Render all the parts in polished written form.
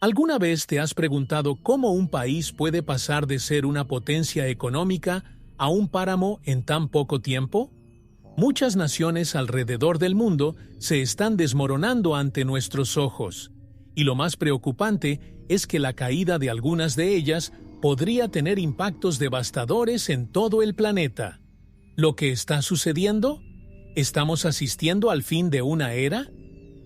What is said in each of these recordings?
¿Alguna vez te has preguntado cómo un país puede pasar de ser una potencia económica a un páramo en tan poco tiempo? Muchas naciones alrededor del mundo se están desmoronando ante nuestros ojos, y lo más preocupante es que la caída de algunas de ellas podría tener impactos devastadores en todo el planeta. ¿Lo que está sucediendo? ¿Estamos asistiendo al fin de una era?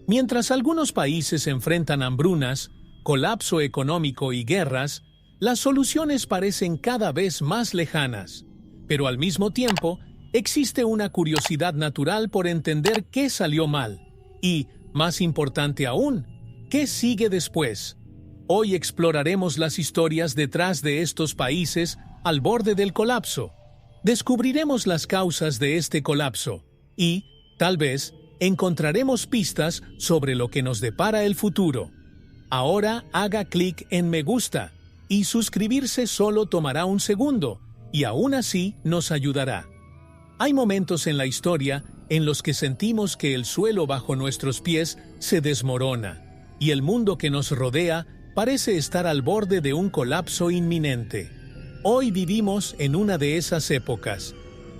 Mientras algunos países enfrentan hambrunas, colapso económico y guerras, las soluciones parecen cada vez más lejanas. Pero al mismo tiempo, existe una curiosidad natural por entender qué salió mal y, más importante aún, qué sigue después. Hoy exploraremos las historias detrás de estos países al borde del colapso. Descubriremos las causas de este colapso y, tal vez, encontraremos pistas sobre lo que nos depara el futuro. Ahora haga clic en me gusta y suscribirse solo tomará un segundo y aún así nos ayudará. Hay momentos en la historia en los que sentimos que el suelo bajo nuestros pies se desmorona y el mundo que nos rodea parece estar al borde de un colapso inminente. Hoy vivimos en una de esas épocas.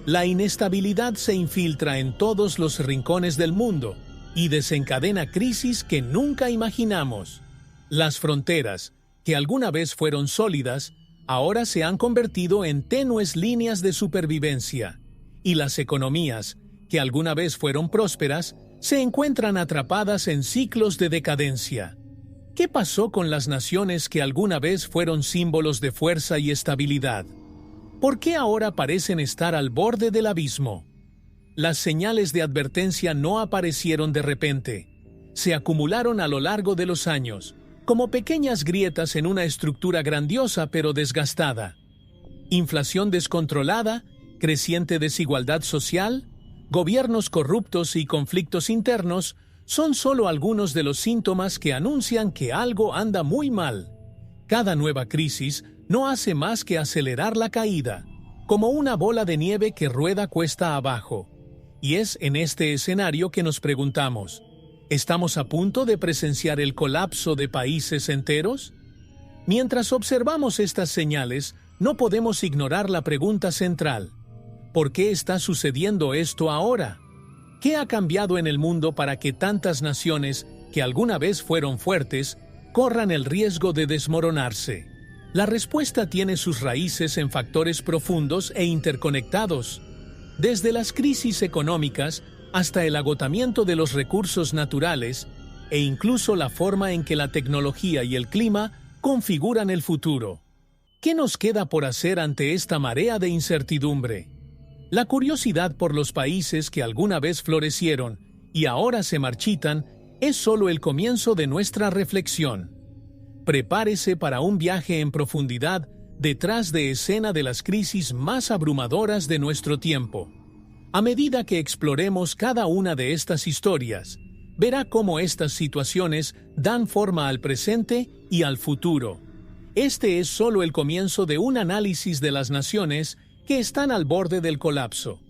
La inestabilidad se infiltra en todos los rincones del mundo y desencadena crisis que nunca imaginamos. Las fronteras, que alguna vez fueron sólidas, ahora se han convertido en tenues líneas de supervivencia, y las economías, que alguna vez fueron prósperas, se encuentran atrapadas en ciclos de decadencia. ¿Qué pasó con las naciones que alguna vez fueron símbolos de fuerza y estabilidad? ¿Por qué ahora parecen estar al borde del abismo? Las señales de advertencia no aparecieron de repente. Se acumularon a lo largo de los años, como pequeñas grietas en una estructura grandiosa pero desgastada. Inflación descontrolada, creciente desigualdad social, gobiernos corruptos y conflictos internos son solo algunos de los síntomas que anuncian que algo anda muy mal. Cada nueva crisis no hace más que acelerar la caída, como una bola de nieve que rueda cuesta abajo. Y es en este escenario que nos preguntamos, ¿estamos a punto de presenciar el colapso de países enteros? Mientras observamos estas señales, no podemos ignorar la pregunta central. ¿Por qué está sucediendo esto ahora? ¿Qué ha cambiado en el mundo para que tantas naciones, que alguna vez fueron fuertes, corran el riesgo de desmoronarse? La respuesta tiene sus raíces en factores profundos e interconectados. Desde las crisis económicas hasta el agotamiento de los recursos naturales e incluso la forma en que la tecnología y el clima configuran el futuro. ¿Qué nos queda por hacer ante esta marea de incertidumbre? La curiosidad por los países que alguna vez florecieron y ahora se marchitan es solo el comienzo de nuestra reflexión. Prepárese para un viaje en profundidad detrás de escena de las crisis más abrumadoras de nuestro tiempo. A medida que exploremos cada una de estas historias, verá cómo estas situaciones dan forma al presente y al futuro. Este es solo el comienzo de un análisis de las naciones que están al borde del colapso.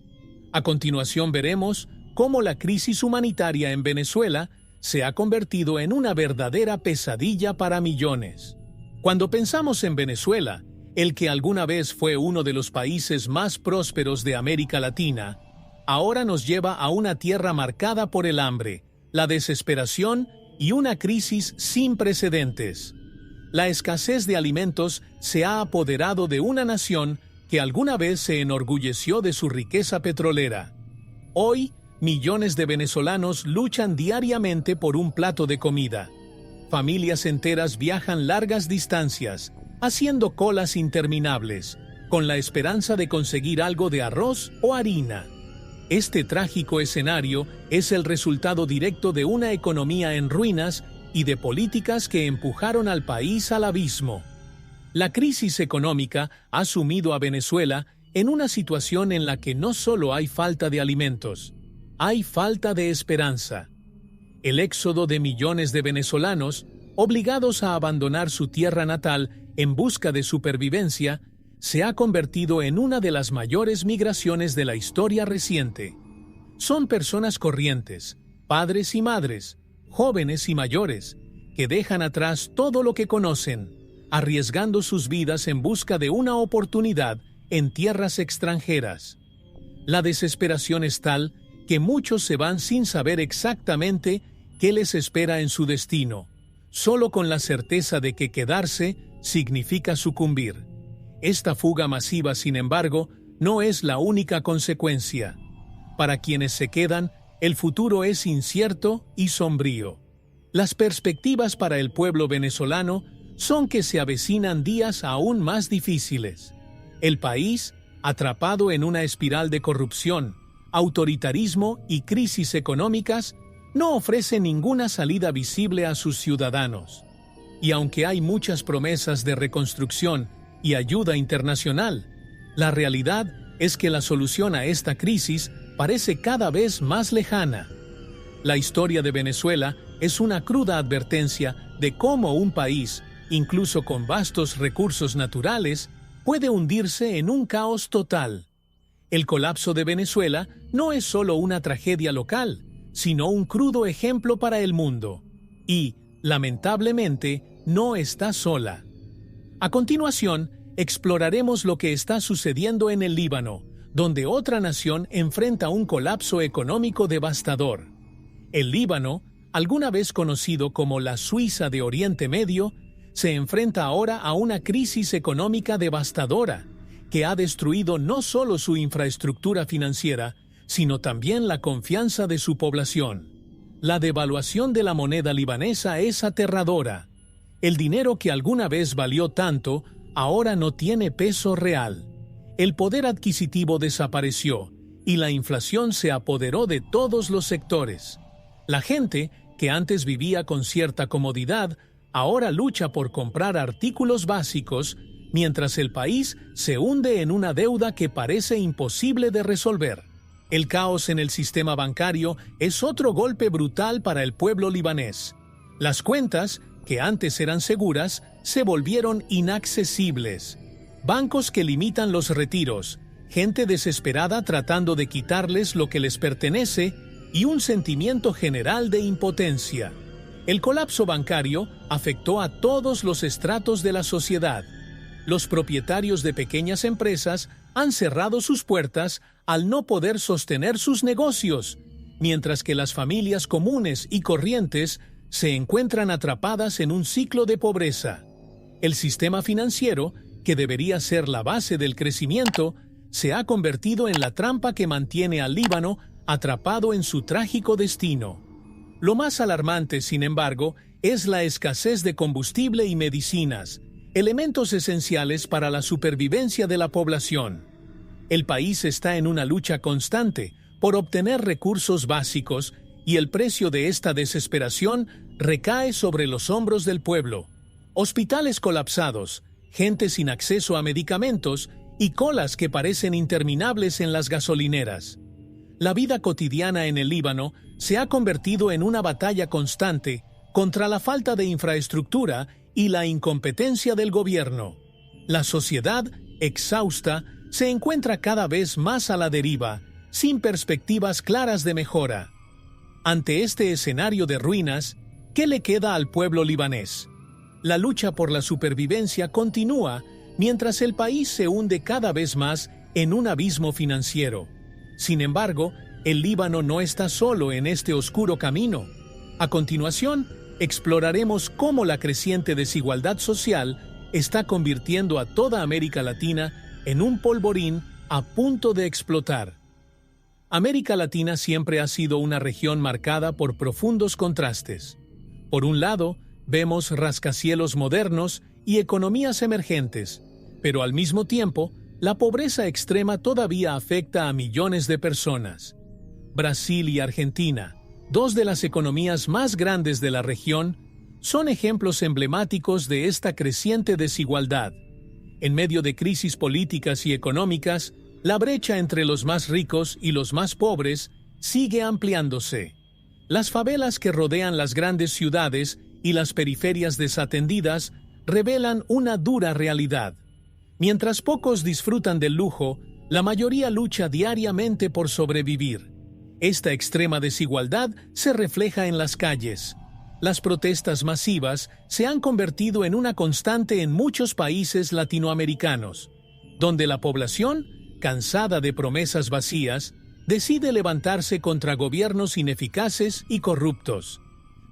A continuación veremos cómo la crisis humanitaria en Venezuela se ha convertido en una verdadera pesadilla para millones. Cuando pensamos en Venezuela, el que alguna vez fue uno de los países más prósperos de América Latina, ahora nos lleva a una tierra marcada por el hambre, la desesperación y una crisis sin precedentes. La escasez de alimentos se ha apoderado de una nación que alguna vez se enorgulleció de su riqueza petrolera. Hoy, millones de venezolanos luchan diariamente por un plato de comida. Familias enteras viajan largas distancias, haciendo colas interminables, con la esperanza de conseguir algo de arroz o harina. Este trágico escenario es el resultado directo de una economía en ruinas y de políticas que empujaron al país al abismo. La crisis económica ha sumido a Venezuela en una situación en la que no solo hay falta de alimentos, hay falta de esperanza. El éxodo de millones de venezolanos, obligados a abandonar su tierra natal en busca de supervivencia, se ha convertido en una de las mayores migraciones de la historia reciente. Son personas corrientes, padres y madres, jóvenes y mayores, que dejan atrás todo lo que conocen, arriesgando sus vidas en busca de una oportunidad en tierras extranjeras. La desesperación es tal que muchos se van sin saber exactamente qué les espera en su destino, solo con la certeza de que quedarse significa sucumbir. Esta fuga masiva, sin embargo, no es la única consecuencia. Para quienes se quedan, el futuro es incierto y sombrío. Las perspectivas para el pueblo venezolano son que se avecinan días aún más difíciles. El país, atrapado en una espiral de corrupción, autoritarismo y crisis económicas, no ofrece ninguna salida visible a sus ciudadanos. Y aunque hay muchas promesas de reconstrucción y ayuda internacional, la realidad es que la solución a esta crisis parece cada vez más lejana. La historia de Venezuela es una cruda advertencia de cómo un país, incluso con vastos recursos naturales, puede hundirse en un caos total. El colapso de Venezuela no es solo una tragedia local, sino un crudo ejemplo para el mundo. Y, lamentablemente, no está sola. A continuación, exploraremos lo que está sucediendo en el Líbano, donde otra nación enfrenta un colapso económico devastador. El Líbano, alguna vez conocido como la Suiza de Oriente Medio, se enfrenta ahora a una crisis económica devastadora, que ha destruido no solo su infraestructura financiera, sino también la confianza de su población. La devaluación de la moneda libanesa es aterradora. El dinero que alguna vez valió tanto, ahora no tiene peso real. El poder adquisitivo desapareció y la inflación se apoderó de todos los sectores. La gente, que antes vivía con cierta comodidad, ahora lucha por comprar artículos básicos, mientras el país se hunde en una deuda que parece imposible de resolver. El caos en el sistema bancario es otro golpe brutal para el pueblo libanés. Las cuentas, que antes eran seguras, se volvieron inaccesibles. Bancos que limitan los retiros, gente desesperada tratando de quitarles lo que les pertenece y un sentimiento general de impotencia. El colapso bancario afectó a todos los estratos de la sociedad. Los propietarios de pequeñas empresas han cerrado sus puertas al no poder sostener sus negocios, mientras que las familias comunes y corrientes se encuentran atrapadas en un ciclo de pobreza. El sistema financiero, que debería ser la base del crecimiento, se ha convertido en la trampa que mantiene al Líbano atrapado en su trágico destino. Lo más alarmante, sin embargo, es la escasez de combustible y medicinas, elementos esenciales para la supervivencia de la población. El país está en una lucha constante por obtener recursos básicos y el precio de esta desesperación recae sobre los hombros del pueblo. Hospitales colapsados, gente sin acceso a medicamentos y colas que parecen interminables en las gasolineras. La vida cotidiana en el Líbano se ha convertido en una batalla constante contra la falta de infraestructura y la incompetencia del gobierno. La sociedad, exhausta, se encuentra cada vez más a la deriva, sin perspectivas claras de mejora. Ante este escenario de ruinas, ¿qué le queda al pueblo libanés? La lucha por la supervivencia continúa mientras el país se hunde cada vez más en un abismo financiero. Sin embargo, el Líbano no está solo en este oscuro camino. A continuación, exploraremos cómo la creciente desigualdad social está convirtiendo a toda América Latina en un polvorín a punto de explotar. América Latina siempre ha sido una región marcada por profundos contrastes. Por un lado, vemos rascacielos modernos y economías emergentes, pero al mismo tiempo, la pobreza extrema todavía afecta a millones de personas. Brasil y Argentina, dos de las economías más grandes de la región, son ejemplos emblemáticos de esta creciente desigualdad. En medio de crisis políticas y económicas, la brecha entre los más ricos y los más pobres sigue ampliándose. Las favelas que rodean las grandes ciudades y las periferias desatendidas revelan una dura realidad. Mientras pocos disfrutan del lujo, la mayoría lucha diariamente por sobrevivir. Esta extrema desigualdad se refleja en las calles. Las protestas masivas se han convertido en una constante en muchos países latinoamericanos, donde la población, cansada de promesas vacías, decide levantarse contra gobiernos ineficaces y corruptos.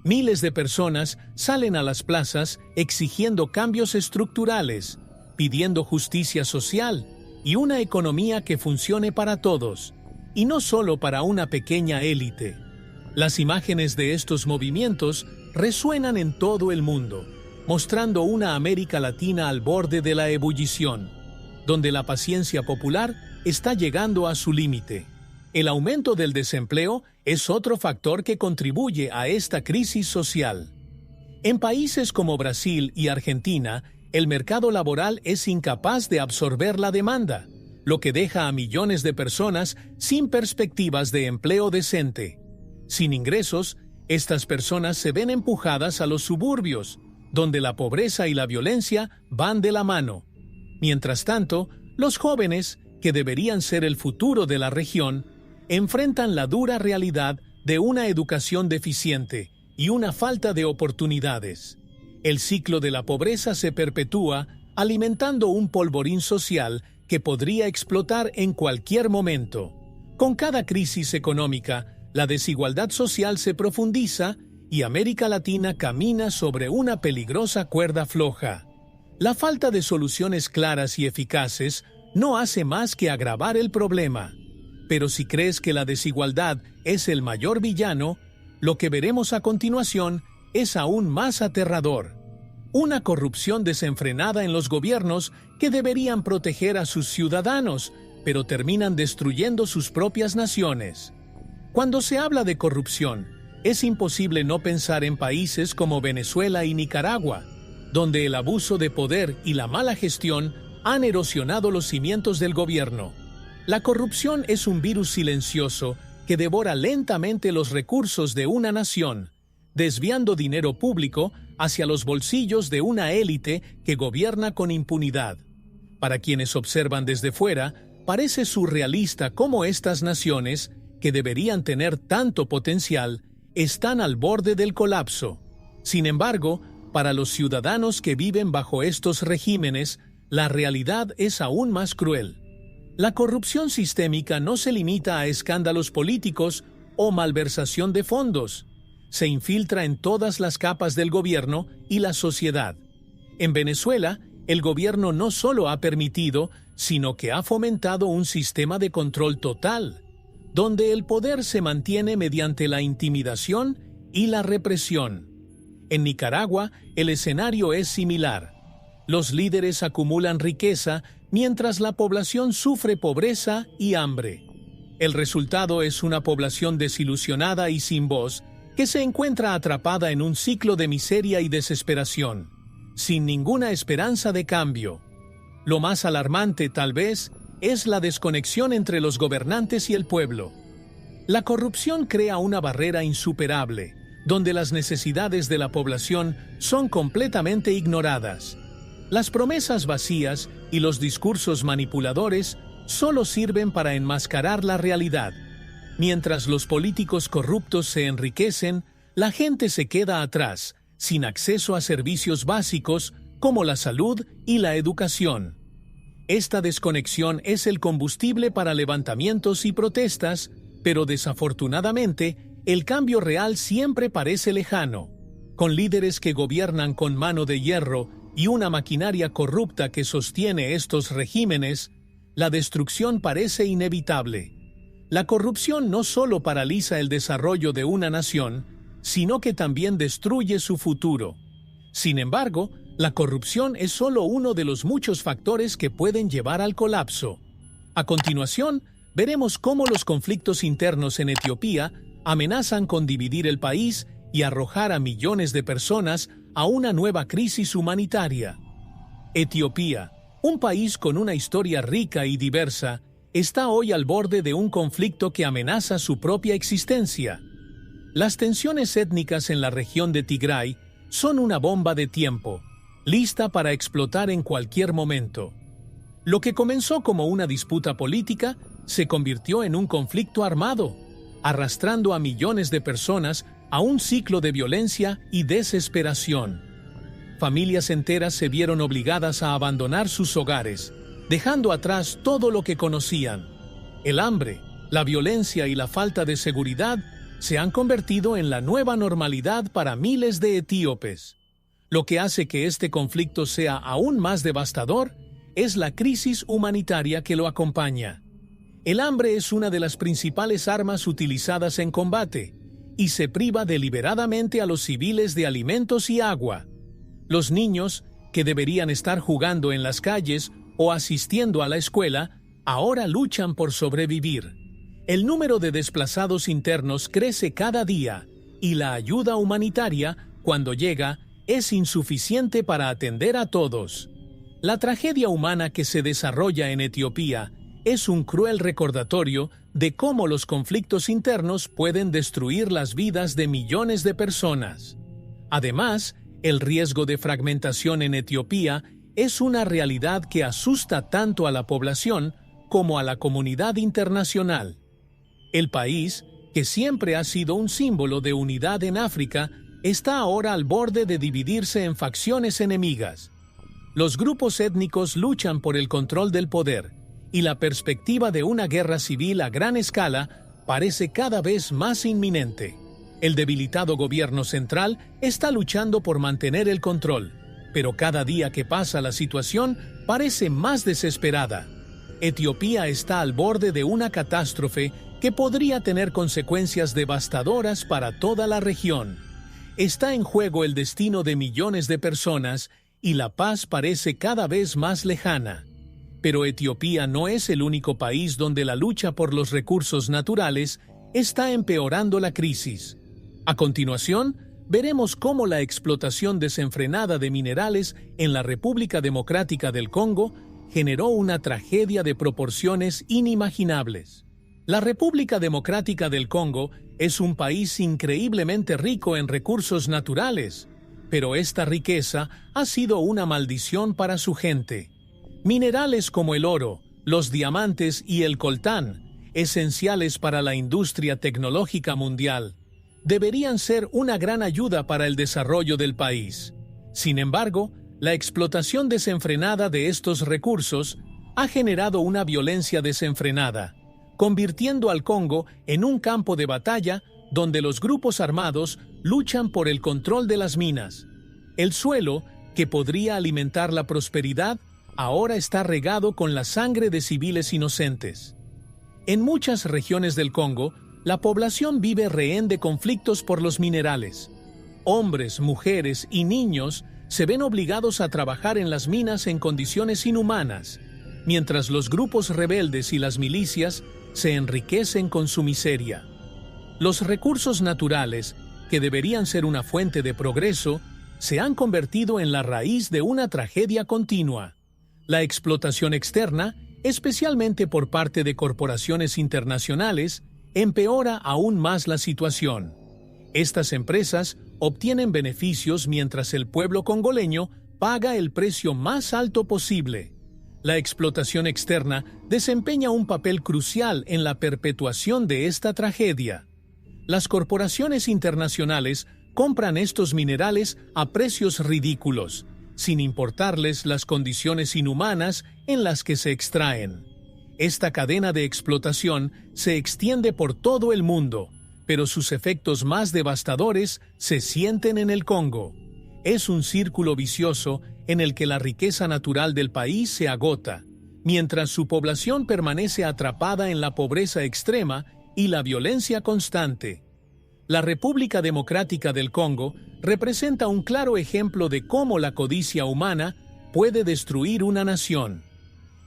Miles de personas salen a las plazas exigiendo cambios estructurales, pidiendo justicia social y una economía que funcione para todos, y no solo para una pequeña élite. Las imágenes de estos movimientos resuenan en todo el mundo, mostrando una América Latina al borde de la ebullición, donde la paciencia popular está llegando a su límite. El aumento del desempleo es otro factor que contribuye a esta crisis social. En países como Brasil y Argentina, el mercado laboral es incapaz de absorber la demanda, lo que deja a millones de personas sin perspectivas de empleo decente. Sin ingresos, estas personas se ven empujadas a los suburbios, donde la pobreza y la violencia van de la mano. Mientras tanto, los jóvenes, que deberían ser el futuro de la región, enfrentan la dura realidad de una educación deficiente y una falta de oportunidades. El ciclo de la pobreza se perpetúa, alimentando un polvorín social que podría explotar en cualquier momento. Con cada crisis económica, la desigualdad social se profundiza y América Latina camina sobre una peligrosa cuerda floja. La falta de soluciones claras y eficaces no hace más que agravar el problema. Pero si crees que la desigualdad es el mayor villano, lo que veremos a continuación es aún más aterrador. Una corrupción desenfrenada en los gobiernos que deberían proteger a sus ciudadanos, pero terminan destruyendo sus propias naciones. Cuando se habla de corrupción, es imposible no pensar en países como Venezuela y Nicaragua, donde el abuso de poder y la mala gestión han erosionado los cimientos del gobierno. La corrupción es un virus silencioso que devora lentamente los recursos de una nación, desviando dinero público hacia los bolsillos de una élite que gobierna con impunidad. Para quienes observan desde fuera, parece surrealista cómo estas naciones, que deberían tener tanto potencial, están al borde del colapso. Sin embargo, para los ciudadanos que viven bajo estos regímenes, la realidad es aún más cruel. La corrupción sistémica no se limita a escándalos políticos o malversación de fondos. Se infiltra en todas las capas del gobierno y la sociedad. En Venezuela, el gobierno no solo ha permitido, sino que ha fomentado un sistema de control total, donde el poder se mantiene mediante la intimidación y la represión. En Nicaragua, el escenario es similar. Los líderes acumulan riqueza mientras la población sufre pobreza y hambre. El resultado es una población desilusionada y sin voz que se encuentra atrapada en un ciclo de miseria y desesperación, sin ninguna esperanza de cambio. Lo más alarmante, tal vez, es la desconexión entre los gobernantes y el pueblo. La corrupción crea una barrera insuperable, donde las necesidades de la población son completamente ignoradas. Las promesas vacías y los discursos manipuladores solo sirven para enmascarar la realidad. Mientras los políticos corruptos se enriquecen, la gente se queda atrás, sin acceso a servicios básicos como la salud y la educación. Esta desconexión es el combustible para levantamientos y protestas, pero desafortunadamente, el cambio real siempre parece lejano. Con líderes que gobiernan con mano de hierro y una maquinaria corrupta que sostiene estos regímenes, la destrucción parece inevitable. La corrupción no solo paraliza el desarrollo de una nación, sino que también destruye su futuro. Sin embargo, la corrupción es solo uno de los muchos factores que pueden llevar al colapso. A continuación, veremos cómo los conflictos internos en Etiopía amenazan con dividir el país y arrojar a millones de personas a una nueva crisis humanitaria. Etiopía, un país con una historia rica y diversa, está hoy al borde de un conflicto que amenaza su propia existencia. Las tensiones étnicas en la región de Tigray son una bomba de tiempo, lista para explotar en cualquier momento. Lo que comenzó como una disputa política se convirtió en un conflicto armado, arrastrando a millones de personas a un ciclo de violencia y desesperación. Familias enteras se vieron obligadas a abandonar sus hogares, dejando atrás todo lo que conocían. El hambre, la violencia y la falta de seguridad se han convertido en la nueva normalidad para miles de etíopes. Lo que hace que este conflicto sea aún más devastador es la crisis humanitaria que lo acompaña. El hambre es una de las principales armas utilizadas en combate y se priva deliberadamente a los civiles de alimentos y agua. Los niños, que deberían estar jugando en las calles o asistiendo a la escuela, ahora luchan por sobrevivir. El número de desplazados internos crece cada día y la ayuda humanitaria, cuando llega, es insuficiente para atender a todos. La tragedia humana que se desarrolla en Etiopía es un cruel recordatorio de cómo los conflictos internos pueden destruir las vidas de millones de personas. Además, el riesgo de fragmentación en Etiopía es una realidad que asusta tanto a la población como a la comunidad internacional. El país, que siempre ha sido un símbolo de unidad en África, está ahora al borde de dividirse en facciones enemigas. Los grupos étnicos luchan por el control del poder, y la perspectiva de una guerra civil a gran escala parece cada vez más inminente. El debilitado gobierno central está luchando por mantener el control, pero cada día que pasa la situación parece más desesperada. Etiopía está al borde de una catástrofe que podría tener consecuencias devastadoras para toda la región. Está en juego el destino de millones de personas y la paz parece cada vez más lejana. Pero Etiopía no es el único país donde la lucha por los recursos naturales está empeorando la crisis. A continuación, veremos cómo la explotación desenfrenada de minerales en la República Democrática del Congo generó una tragedia de proporciones inimaginables. La República Democrática del Congo es un país increíblemente rico en recursos naturales, pero esta riqueza ha sido una maldición para su gente. Minerales como el oro, los diamantes y el coltán, esenciales para la industria tecnológica mundial, deberían ser una gran ayuda para el desarrollo del país. Sin embargo, la explotación desenfrenada de estos recursos ha generado una violencia desenfrenada, convirtiendo al Congo en un campo de batalla donde los grupos armados luchan por el control de las minas. El suelo, que podría alimentar la prosperidad, ahora está regado con la sangre de civiles inocentes. En muchas regiones del Congo, la población vive rehén de conflictos por los minerales. Hombres, mujeres y niños se ven obligados a trabajar en las minas en condiciones inhumanas, mientras los grupos rebeldes y las milicias se enriquecen con su miseria. Los recursos naturales, que deberían ser una fuente de progreso, se han convertido en la raíz de una tragedia continua. La explotación externa, especialmente por parte de corporaciones internacionales, empeora aún más la situación. Estas empresas obtienen beneficios mientras el pueblo congoleño paga el precio más alto posible. La explotación externa desempeña un papel crucial en la perpetuación de esta tragedia. Las corporaciones internacionales compran estos minerales a precios ridículos, sin importarles las condiciones inhumanas en las que se extraen. Esta cadena de explotación se extiende por todo el mundo, pero sus efectos más devastadores se sienten en el Congo. Es un círculo vicioso en el que la riqueza natural del país se agota, mientras su población permanece atrapada en la pobreza extrema y la violencia constante. La República Democrática del Congo representa un claro ejemplo de cómo la codicia humana puede destruir una nación.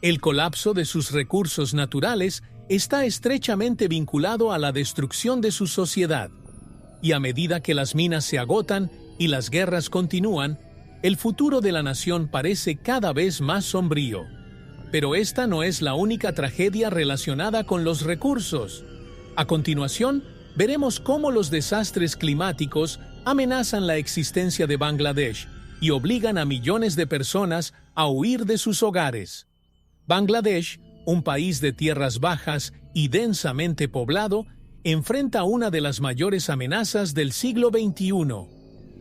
El colapso de sus recursos naturales está estrechamente vinculado a la destrucción de su sociedad. Y a medida que las minas se agotan y las guerras continúan, el futuro de la nación parece cada vez más sombrío. Pero esta no es la única tragedia relacionada con los recursos. A continuación, veremos cómo los desastres climáticos amenazan la existencia de Bangladesh y obligan a millones de personas a huir de sus hogares. Bangladesh, un país de tierras bajas y densamente poblado, enfrenta una de las mayores amenazas del siglo XXI: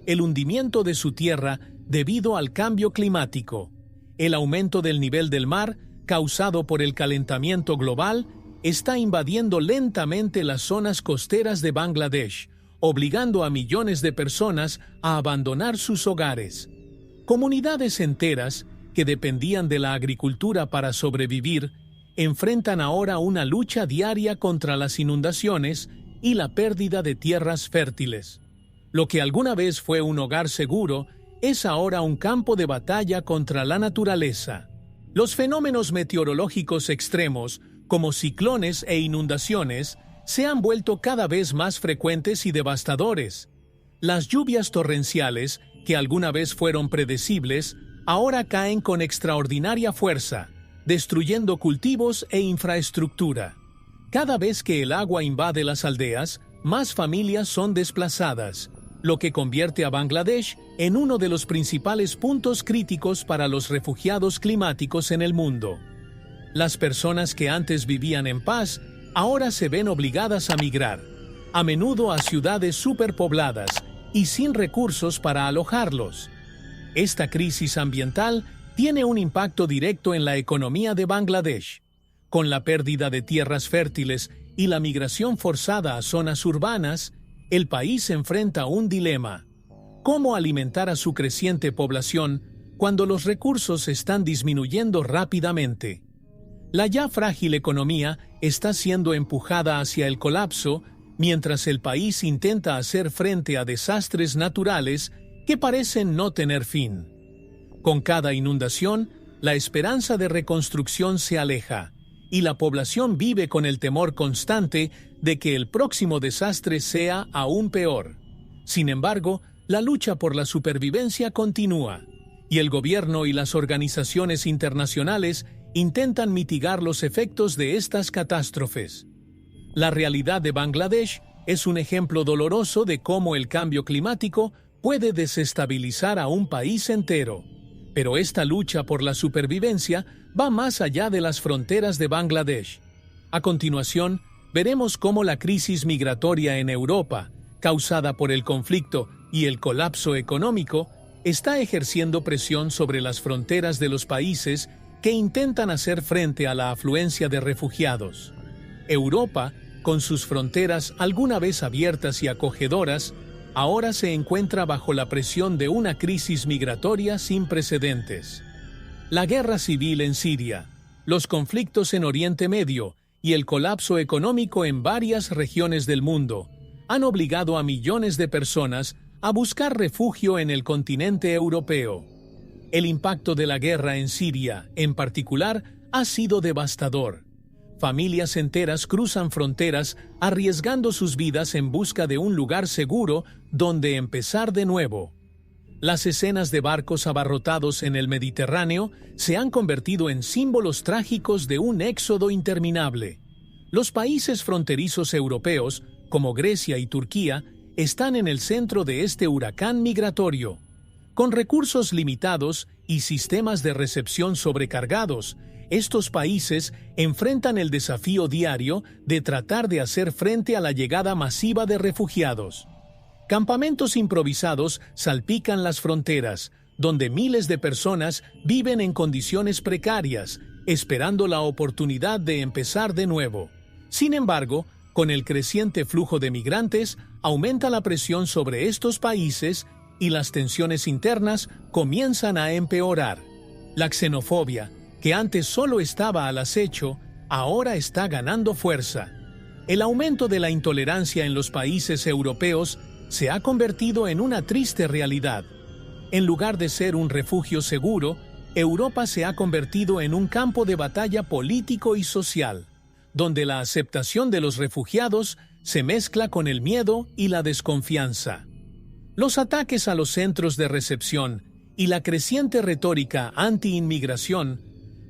el hundimiento de su tierra debido al cambio climático. El aumento del nivel del mar, causado por el calentamiento global, está invadiendo lentamente las zonas costeras de Bangladesh, obligando a millones de personas a abandonar sus hogares. Comunidades enteras, que dependían de la agricultura para sobrevivir, enfrentan ahora una lucha diaria contra las inundaciones y la pérdida de tierras fértiles. Lo que alguna vez fue un hogar seguro es ahora un campo de batalla contra la naturaleza. Los fenómenos meteorológicos extremos, como ciclones e inundaciones, se han vuelto cada vez más frecuentes y devastadores. Las lluvias torrenciales, que alguna vez fueron predecibles, ahora caen con extraordinaria fuerza, destruyendo cultivos e infraestructura. Cada vez que el agua invade las aldeas, más familias son desplazadas, lo que convierte a Bangladesh en uno de los principales puntos críticos para los refugiados climáticos en el mundo. Las personas que antes vivían en paz ahora se ven obligadas a migrar, a menudo a ciudades superpobladas y sin recursos para alojarlos. Esta crisis ambiental tiene un impacto directo en la economía de Bangladesh. Con la pérdida de tierras fértiles y la migración forzada a zonas urbanas, el país enfrenta un dilema: ¿cómo alimentar a su creciente población cuando los recursos están disminuyendo rápidamente? La ya frágil economía está siendo empujada hacia el colapso mientras el país intenta hacer frente a desastres naturales que parecen no tener fin. Con cada inundación, la esperanza de reconstrucción se aleja, y la población vive con el temor constante de que el próximo desastre sea aún peor. Sin embargo, la lucha por la supervivencia continúa, y el gobierno y las organizaciones internacionales intentan mitigar los efectos de estas catástrofes. La realidad de Bangladesh es un ejemplo doloroso de cómo el cambio climático puede desestabilizar a un país entero. Pero esta lucha por la supervivencia va más allá de las fronteras de Bangladesh. A continuación, veremos cómo la crisis migratoria en Europa, causada por el conflicto y el colapso económico, está ejerciendo presión sobre las fronteras de los países que intentan hacer frente a la afluencia de refugiados. Europa, con sus fronteras alguna vez abiertas y acogedoras, ahora se encuentra bajo la presión de una crisis migratoria sin precedentes. La guerra civil en Siria, los conflictos en Oriente Medio y el colapso económico en varias regiones del mundo han obligado a millones de personas a buscar refugio en el continente europeo. El impacto de la guerra en Siria, en particular, ha sido devastador. Familias enteras cruzan fronteras arriesgando sus vidas en busca de un lugar seguro donde empezar de nuevo. Las escenas de barcos abarrotados en el Mediterráneo se han convertido en símbolos trágicos de un éxodo interminable. Los países fronterizos europeos, como Grecia y Turquía, están en el centro de este huracán migratorio. Con recursos limitados y sistemas de recepción sobrecargados, estos países enfrentan el desafío diario de tratar de hacer frente a la llegada masiva de refugiados. Campamentos improvisados salpican las fronteras, donde miles de personas viven en condiciones precarias, esperando la oportunidad de empezar de nuevo. Sin embargo, con el creciente flujo de migrantes, aumenta la presión sobre estos países y las tensiones internas comienzan a empeorar. La xenofobia, que antes solo estaba al acecho, ahora está ganando fuerza. El aumento de la intolerancia en los países europeos se ha convertido en una triste realidad. En lugar de ser un refugio seguro, Europa se ha convertido en un campo de batalla político y social, donde la aceptación de los refugiados se mezcla con el miedo y la desconfianza. Los ataques a los centros de recepción y la creciente retórica anti-inmigración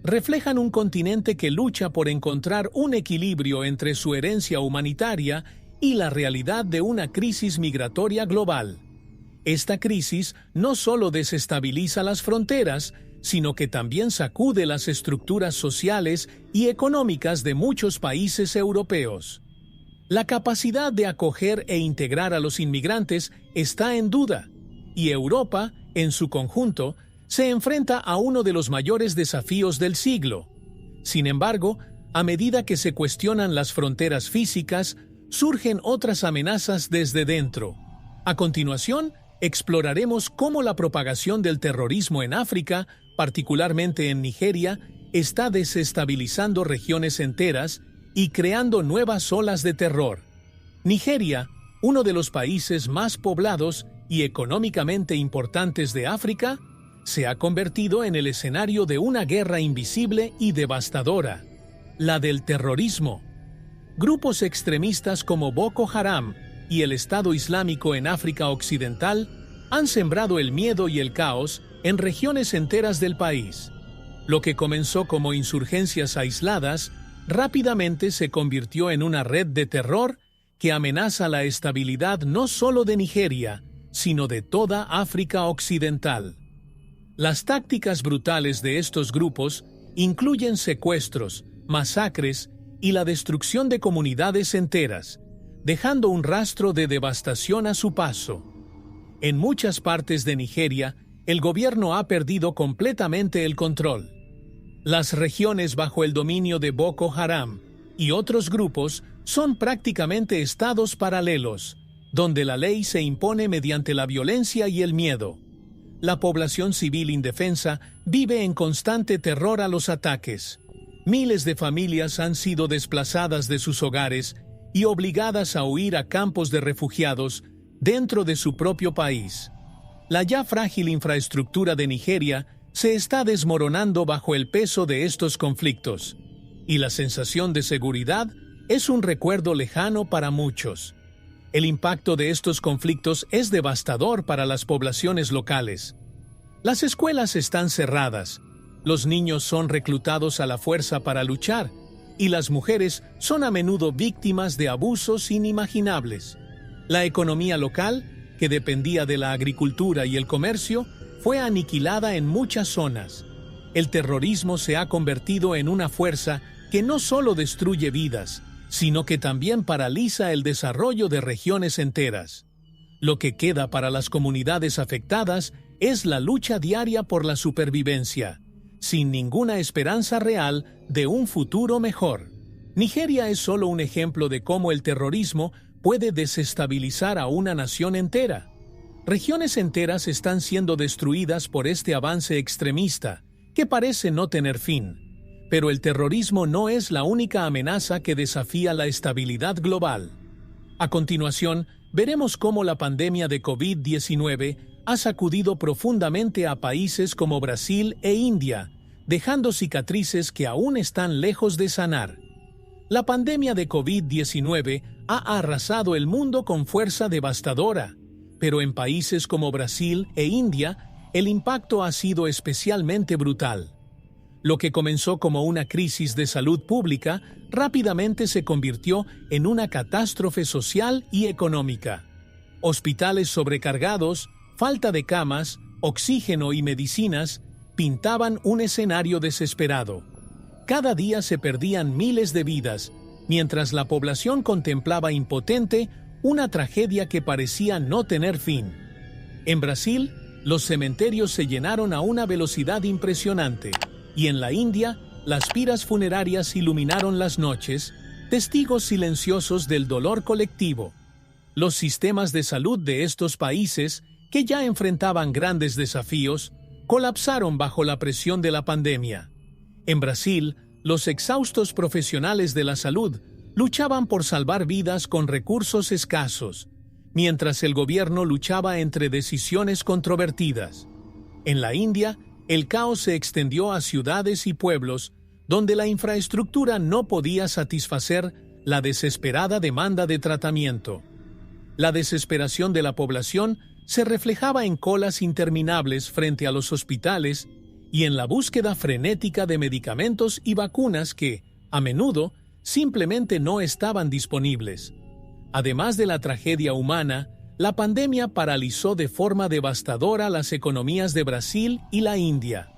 reflejan un continente que lucha por encontrar un equilibrio entre su herencia humanitaria y la realidad de una crisis migratoria global. Esta crisis no solo desestabiliza las fronteras, sino que también sacude las estructuras sociales y económicas de muchos países europeos. La capacidad de acoger e integrar a los inmigrantes está en duda, y Europa, en su conjunto, se enfrenta a uno de los mayores desafíos del siglo. Sin embargo, a medida que se cuestionan las fronteras físicas, surgen otras amenazas desde dentro. A continuación, exploraremos cómo la propagación del terrorismo en África, particularmente en Nigeria, está desestabilizando regiones enteras y creando nuevas olas de terror. Nigeria, uno de los países más poblados y económicamente importantes de África, se ha convertido en el escenario de una guerra invisible y devastadora, la del terrorismo. Grupos extremistas como Boko Haram y el Estado Islámico en África Occidental han sembrado el miedo y el caos en regiones enteras del país. Lo que comenzó como insurgencias aisladas, rápidamente se convirtió en una red de terror que amenaza la estabilidad no solo de Nigeria, sino de toda África Occidental. Las tácticas brutales de estos grupos incluyen secuestros, masacres y la destrucción de comunidades enteras, dejando un rastro de devastación a su paso. En muchas partes de Nigeria, el gobierno ha perdido completamente el control. Las regiones bajo el dominio de Boko Haram y otros grupos son prácticamente estados paralelos, donde la ley se impone mediante la violencia y el miedo. La población civil indefensa vive en constante terror a los ataques. Miles de familias han sido desplazadas de sus hogares y obligadas a huir a campos de refugiados dentro de su propio país. La ya frágil infraestructura de Nigeria se está desmoronando bajo el peso de estos conflictos, y la sensación de seguridad es un recuerdo lejano para muchos. El impacto de estos conflictos es devastador para las poblaciones locales. Las escuelas están cerradas, los niños son reclutados a la fuerza para luchar, y las mujeres son a menudo víctimas de abusos inimaginables. La economía local, que dependía de la agricultura y el comercio, fue aniquilada en muchas zonas. El terrorismo se ha convertido en una fuerza que no solo destruye vidas, sino que también paraliza el desarrollo de regiones enteras. Lo que queda para las comunidades afectadas es la lucha diaria por la supervivencia, sin ninguna esperanza real de un futuro mejor. Nigeria es solo un ejemplo de cómo el terrorismo puede desestabilizar a una nación entera. Regiones enteras están siendo destruidas por este avance extremista, que parece no tener fin. Pero el terrorismo no es la única amenaza que desafía la estabilidad global. A continuación, veremos cómo la pandemia de COVID-19 ha sacudido profundamente a países como Brasil e India, dejando cicatrices que aún están lejos de sanar. La pandemia de COVID-19 ha arrasado el mundo con fuerza devastadora, pero en países como Brasil e India, el impacto ha sido especialmente brutal. Lo que comenzó como una crisis de salud pública rápidamente se convirtió en una catástrofe social y económica. Hospitales sobrecargados, falta de camas, oxígeno y medicinas pintaban un escenario desesperado. Cada día se perdían miles de vidas, mientras la población contemplaba impotente una tragedia que parecía no tener fin. En Brasil, los cementerios se llenaron a una velocidad impresionante, y en la India, las piras funerarias iluminaron las noches, testigos silenciosos del dolor colectivo. Los sistemas de salud de estos países, que ya enfrentaban grandes desafíos, colapsaron bajo la presión de la pandemia. En Brasil, los exhaustos profesionales de la salud luchaban por salvar vidas con recursos escasos, mientras el gobierno luchaba entre decisiones controvertidas. En la India, el caos se extendió a ciudades y pueblos donde la infraestructura no podía satisfacer la desesperada demanda de tratamiento. La desesperación de la población se reflejaba en colas interminables frente a los hospitales y en la búsqueda frenética de medicamentos y vacunas que, a menudo, simplemente no estaban disponibles. Además de la tragedia humana, la pandemia paralizó de forma devastadora las economías de Brasil y la India.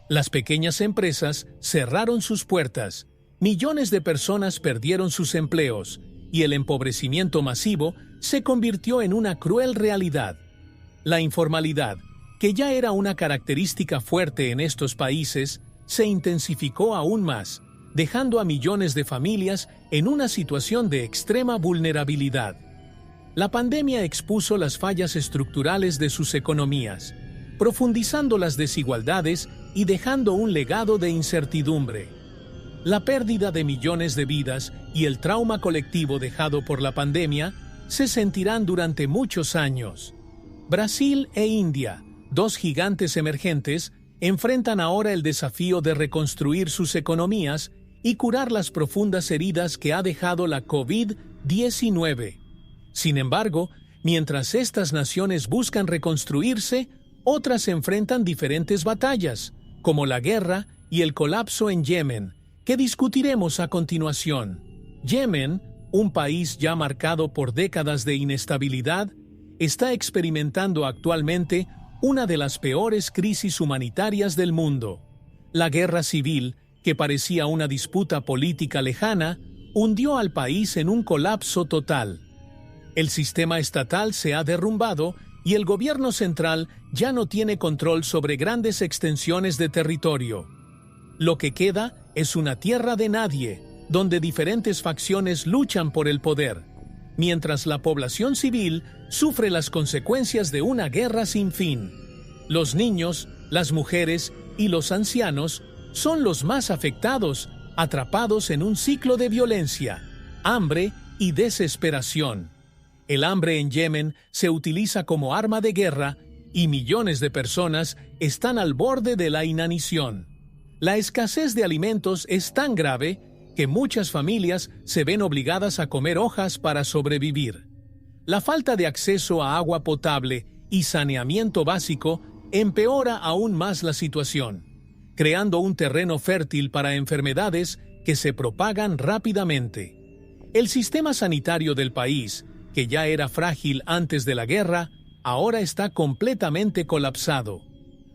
Las pequeñas empresas cerraron sus puertas, millones de personas perdieron sus empleos, y el empobrecimiento masivo se convirtió en una cruel realidad. La informalidad, que ya era una característica fuerte en estos países, se intensificó aún más, dejando a millones de familias en una situación de extrema vulnerabilidad. La pandemia expuso las fallas estructurales de sus economías, profundizando las desigualdades y dejando un legado de incertidumbre. La pérdida de millones de vidas y el trauma colectivo dejado por la pandemia se sentirán durante muchos años. Brasil e India, dos gigantes emergentes, enfrentan ahora el desafío de reconstruir sus economías y curar las profundas heridas que ha dejado la COVID-19. Sin embargo, mientras estas naciones buscan reconstruirse, otras enfrentan diferentes batallas, como la guerra y el colapso en Yemen, que discutiremos a continuación. Yemen, un país ya marcado por décadas de inestabilidad, está experimentando actualmente una de las peores crisis humanitarias del mundo. La guerra civil, que parecía una disputa política lejana, hundió al país en un colapso total. El sistema estatal se ha derrumbado y el gobierno central ya no tiene control sobre grandes extensiones de territorio. Lo que queda es una tierra de nadie, donde diferentes facciones luchan por el poder, mientras la población civil sufre las consecuencias de una guerra sin fin. Los niños, las mujeres y los ancianos son los más afectados, atrapados en un ciclo de violencia, hambre y desesperación. El hambre en Yemen se utiliza como arma de guerra y millones de personas están al borde de la inanición. La escasez de alimentos es tan grave que muchas familias se ven obligadas a comer hojas para sobrevivir. La falta de acceso a agua potable y saneamiento básico empeora aún más la situación, creando un terreno fértil para enfermedades que se propagan rápidamente. El sistema sanitario del país, que ya era frágil antes de la guerra, ahora está completamente colapsado.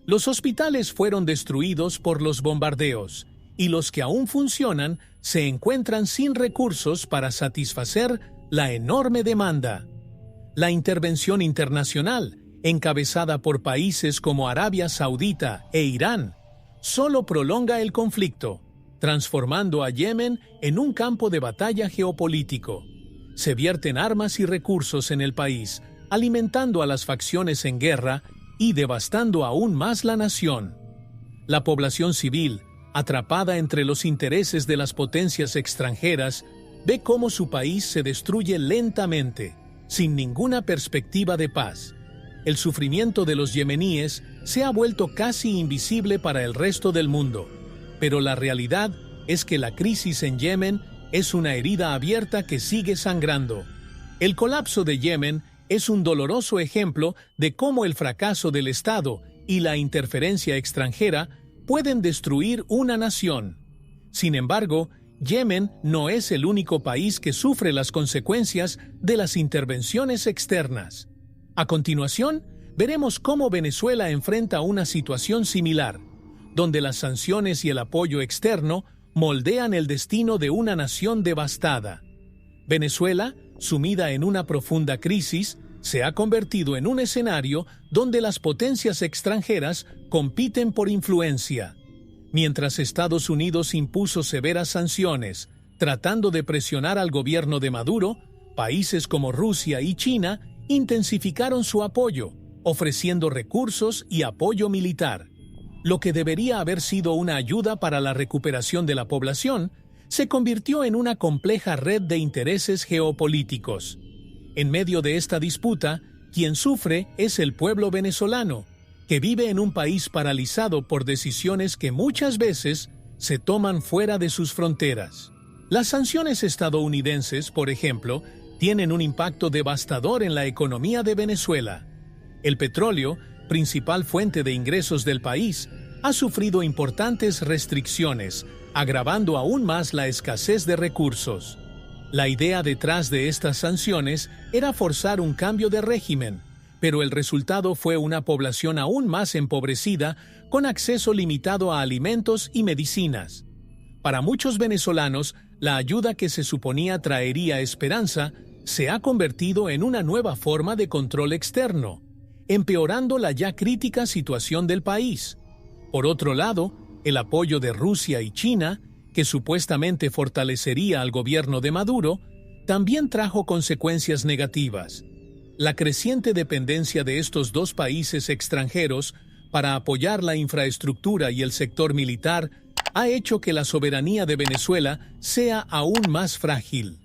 Los hospitales fueron destruidos por los bombardeos, y los que aún funcionan se encuentran sin recursos para satisfacer la enorme demanda. La intervención internacional, encabezada por países como Arabia Saudita e Irán, solo prolonga el conflicto, transformando a Yemen en un campo de batalla geopolítico. Se vierten armas y recursos en el país, alimentando a las facciones en guerra y devastando aún más la nación. La población civil, atrapada entre los intereses de las potencias extranjeras, ve cómo su país se destruye lentamente, sin ninguna perspectiva de paz. El sufrimiento de los yemeníes se ha vuelto casi invisible para el resto del mundo, pero la realidad es que la crisis en Yemen es una herida abierta que sigue sangrando. El colapso de Yemen es un doloroso ejemplo de cómo el fracaso del Estado y la interferencia extranjera pueden destruir una nación. Sin embargo, Yemen no es el único país que sufre las consecuencias de las intervenciones externas. A continuación, veremos cómo Venezuela enfrenta una situación similar, donde las sanciones y el apoyo externo moldean el destino de una nación devastada. Venezuela, sumida en una profunda crisis, se ha convertido en un escenario donde las potencias extranjeras compiten por influencia. Mientras Estados Unidos impuso severas sanciones, tratando de presionar al gobierno de Maduro, países como Rusia y China intensificaron su apoyo, ofreciendo recursos y apoyo militar. Lo que debería haber sido una ayuda para la recuperación de la población, se convirtió en una compleja red de intereses geopolíticos. En medio de esta disputa, quien sufre es el pueblo venezolano, que vive en un país paralizado por decisiones que muchas veces se toman fuera de sus fronteras. Las sanciones estadounidenses, por ejemplo, tienen un impacto devastador en la economía de Venezuela. El petróleo, principal fuente de ingresos del país, ha sufrido importantes restricciones, agravando aún más la escasez de recursos. La idea detrás de estas sanciones era forzar un cambio de régimen, pero el resultado fue una población aún más empobrecida con acceso limitado a alimentos y medicinas. Para muchos venezolanos, la ayuda que se suponía traería esperanza se ha convertido en una nueva forma de control externo, empeorando la ya crítica situación del país. Por otro lado, el apoyo de Rusia y China, que supuestamente fortalecería al gobierno de Maduro, también trajo consecuencias negativas. La creciente dependencia de estos dos países extranjeros para apoyar la infraestructura y el sector militar ha hecho que la soberanía de Venezuela sea aún más frágil.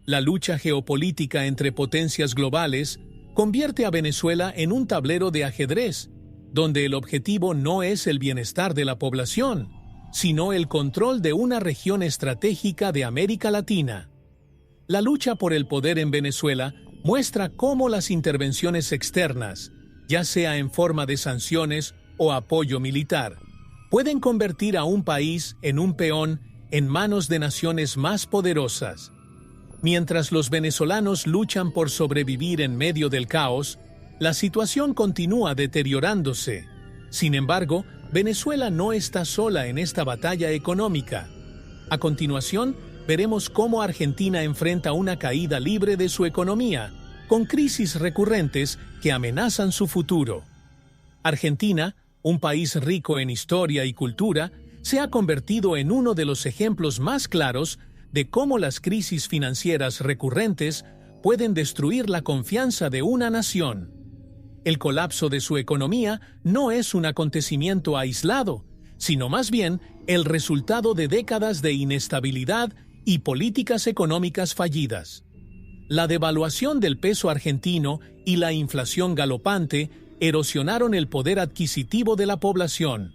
La lucha geopolítica entre potencias globales convierte a Venezuela en un tablero de ajedrez, donde el objetivo no es el bienestar de la población, sino el control de una región estratégica de América Latina. La lucha por el poder en Venezuela muestra cómo las intervenciones externas, ya sea en forma de sanciones o apoyo militar, pueden convertir a un país en un peón en manos de naciones más poderosas. Mientras los venezolanos luchan por sobrevivir en medio del caos, la situación continúa deteriorándose. Sin embargo, Venezuela no está sola en esta batalla económica. A continuación, veremos cómo Argentina enfrenta una caída libre de su economía, con crisis recurrentes que amenazan su futuro. Argentina, un país rico en historia y cultura, se ha convertido en uno de los ejemplos más claros de cómo las crisis financieras recurrentes pueden destruir la confianza de una nación. El colapso de su economía no es un acontecimiento aislado, sino más bien el resultado de décadas de inestabilidad y políticas económicas fallidas. La devaluación del peso argentino y la inflación galopante erosionaron el poder adquisitivo de la población.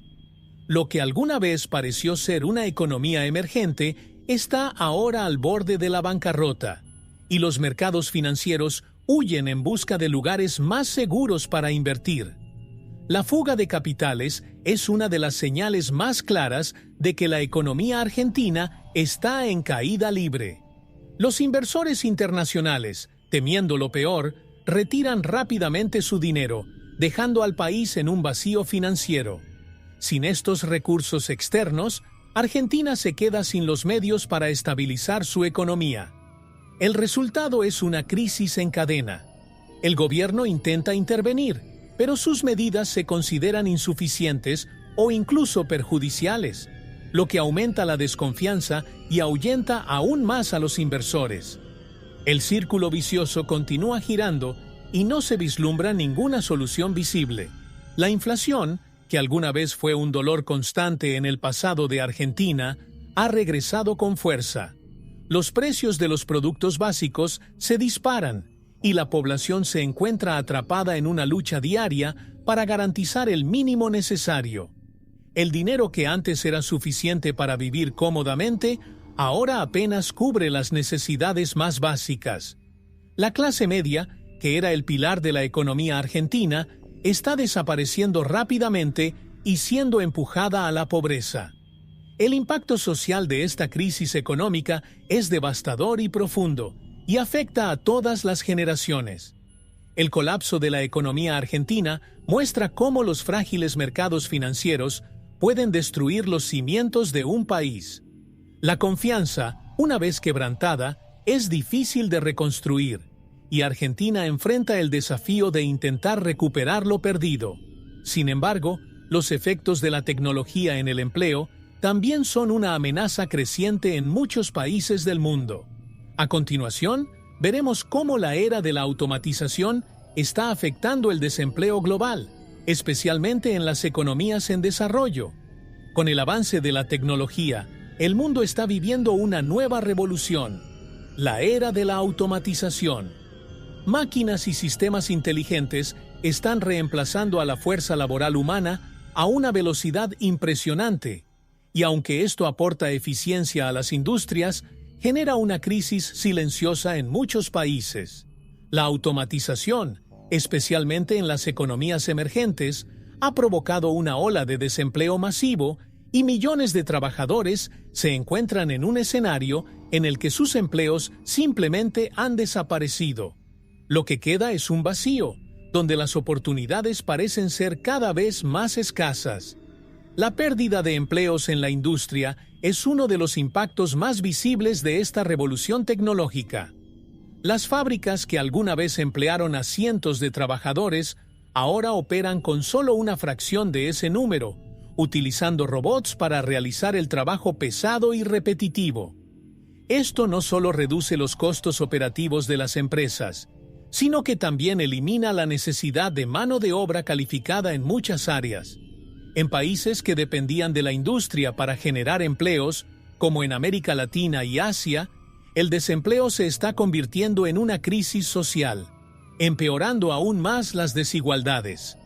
Lo que alguna vez pareció ser una economía emergente está ahora al borde de la bancarrota, y los mercados financieros huyen en busca de lugares más seguros para invertir. La fuga de capitales es una de las señales más claras de que la economía argentina está en caída libre. Los inversores internacionales, temiendo lo peor, retiran rápidamente su dinero, dejando al país en un vacío financiero. Sin estos recursos externos, Argentina se queda sin los medios para estabilizar su economía. El resultado es una crisis en cadena. El gobierno intenta intervenir, pero sus medidas se consideran insuficientes o incluso perjudiciales, lo que aumenta la desconfianza y ahuyenta aún más a los inversores. El círculo vicioso continúa girando y no se vislumbra ninguna solución visible. La inflación, que alguna vez fue un dolor constante en el pasado de Argentina, ha regresado con fuerza. Los precios de los productos básicos se disparan y la población se encuentra atrapada en una lucha diaria para garantizar el mínimo necesario. El dinero que antes era suficiente para vivir cómodamente, ahora apenas cubre las necesidades más básicas. La clase media, que era el pilar de la economía argentina, está desapareciendo rápidamente y siendo empujada a la pobreza. El impacto social de esta crisis económica es devastador y profundo, y afecta a todas las generaciones. El colapso de la economía argentina muestra cómo los frágiles mercados financieros pueden destruir los cimientos de un país. La confianza, una vez quebrantada, es difícil de reconstruir, y Argentina enfrenta el desafío de intentar recuperar lo perdido. Sin embargo, los efectos de la tecnología en el empleo también son una amenaza creciente en muchos países del mundo. A continuación, veremos cómo la era de la automatización está afectando el desempleo global, especialmente en las economías en desarrollo. Con el avance de la tecnología, el mundo está viviendo una nueva revolución, la era de la automatización. Máquinas y sistemas inteligentes están reemplazando a la fuerza laboral humana a una velocidad impresionante, y aunque esto aporta eficiencia a las industrias, genera una crisis silenciosa en muchos países. La automatización, especialmente en las economías emergentes, ha provocado una ola de desempleo masivo y millones de trabajadores se encuentran en un escenario en el que sus empleos simplemente han desaparecido. Lo que queda es un vacío, donde las oportunidades parecen ser cada vez más escasas. La pérdida de empleos en la industria es uno de los impactos más visibles de esta revolución tecnológica. Las fábricas que alguna vez emplearon a cientos de trabajadores ahora operan con solo una fracción de ese número, utilizando robots para realizar el trabajo pesado y repetitivo. Esto no solo reduce los costos operativos de las empresas, sino que también elimina la necesidad de mano de obra calificada en muchas áreas. En países que dependían de la industria para generar empleos, como en América Latina y Asia, el desempleo se está convirtiendo en una crisis social, empeorando aún más las desigualdades.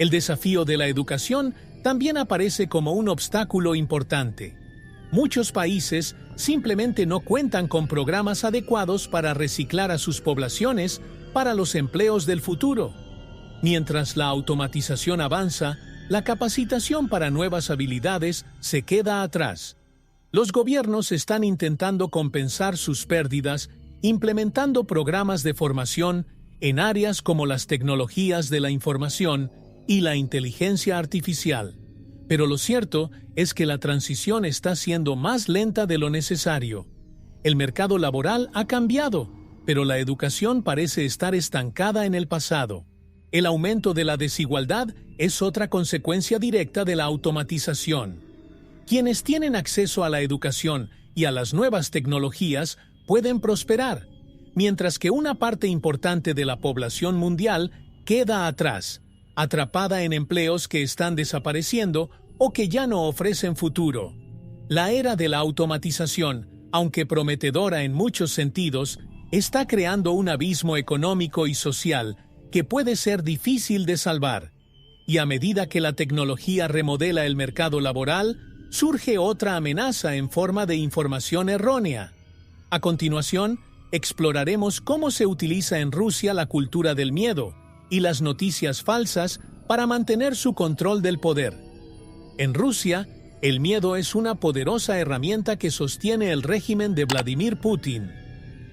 El desafío de la educación también aparece como un obstáculo importante. Muchos países simplemente no cuentan con programas adecuados para reciclar a sus poblaciones para los empleos del futuro. Mientras la automatización avanza, la capacitación para nuevas habilidades se queda atrás. Los gobiernos están intentando compensar sus pérdidas implementando programas de formación en áreas como las tecnologías de la información y la inteligencia artificial. Pero lo cierto es que la transición está siendo más lenta de lo necesario. El mercado laboral ha cambiado, pero la educación parece estar estancada en el pasado. El aumento de la desigualdad es otra consecuencia directa de la automatización. Quienes tienen acceso a la educación y a las nuevas tecnologías pueden prosperar, mientras que una parte importante de la población mundial queda atrás, atrapada en empleos que están desapareciendo o que ya no ofrecen futuro. La era de la automatización, aunque prometedora en muchos sentidos, está creando un abismo económico y social que puede ser difícil de salvar. Y a medida que la tecnología remodela el mercado laboral, surge otra amenaza en forma de información errónea. A continuación, exploraremos cómo se utiliza en Rusia la cultura del miedo y las noticias falsas para mantener su control del poder. En Rusia, el miedo es una poderosa herramienta que sostiene el régimen de Vladimir Putin.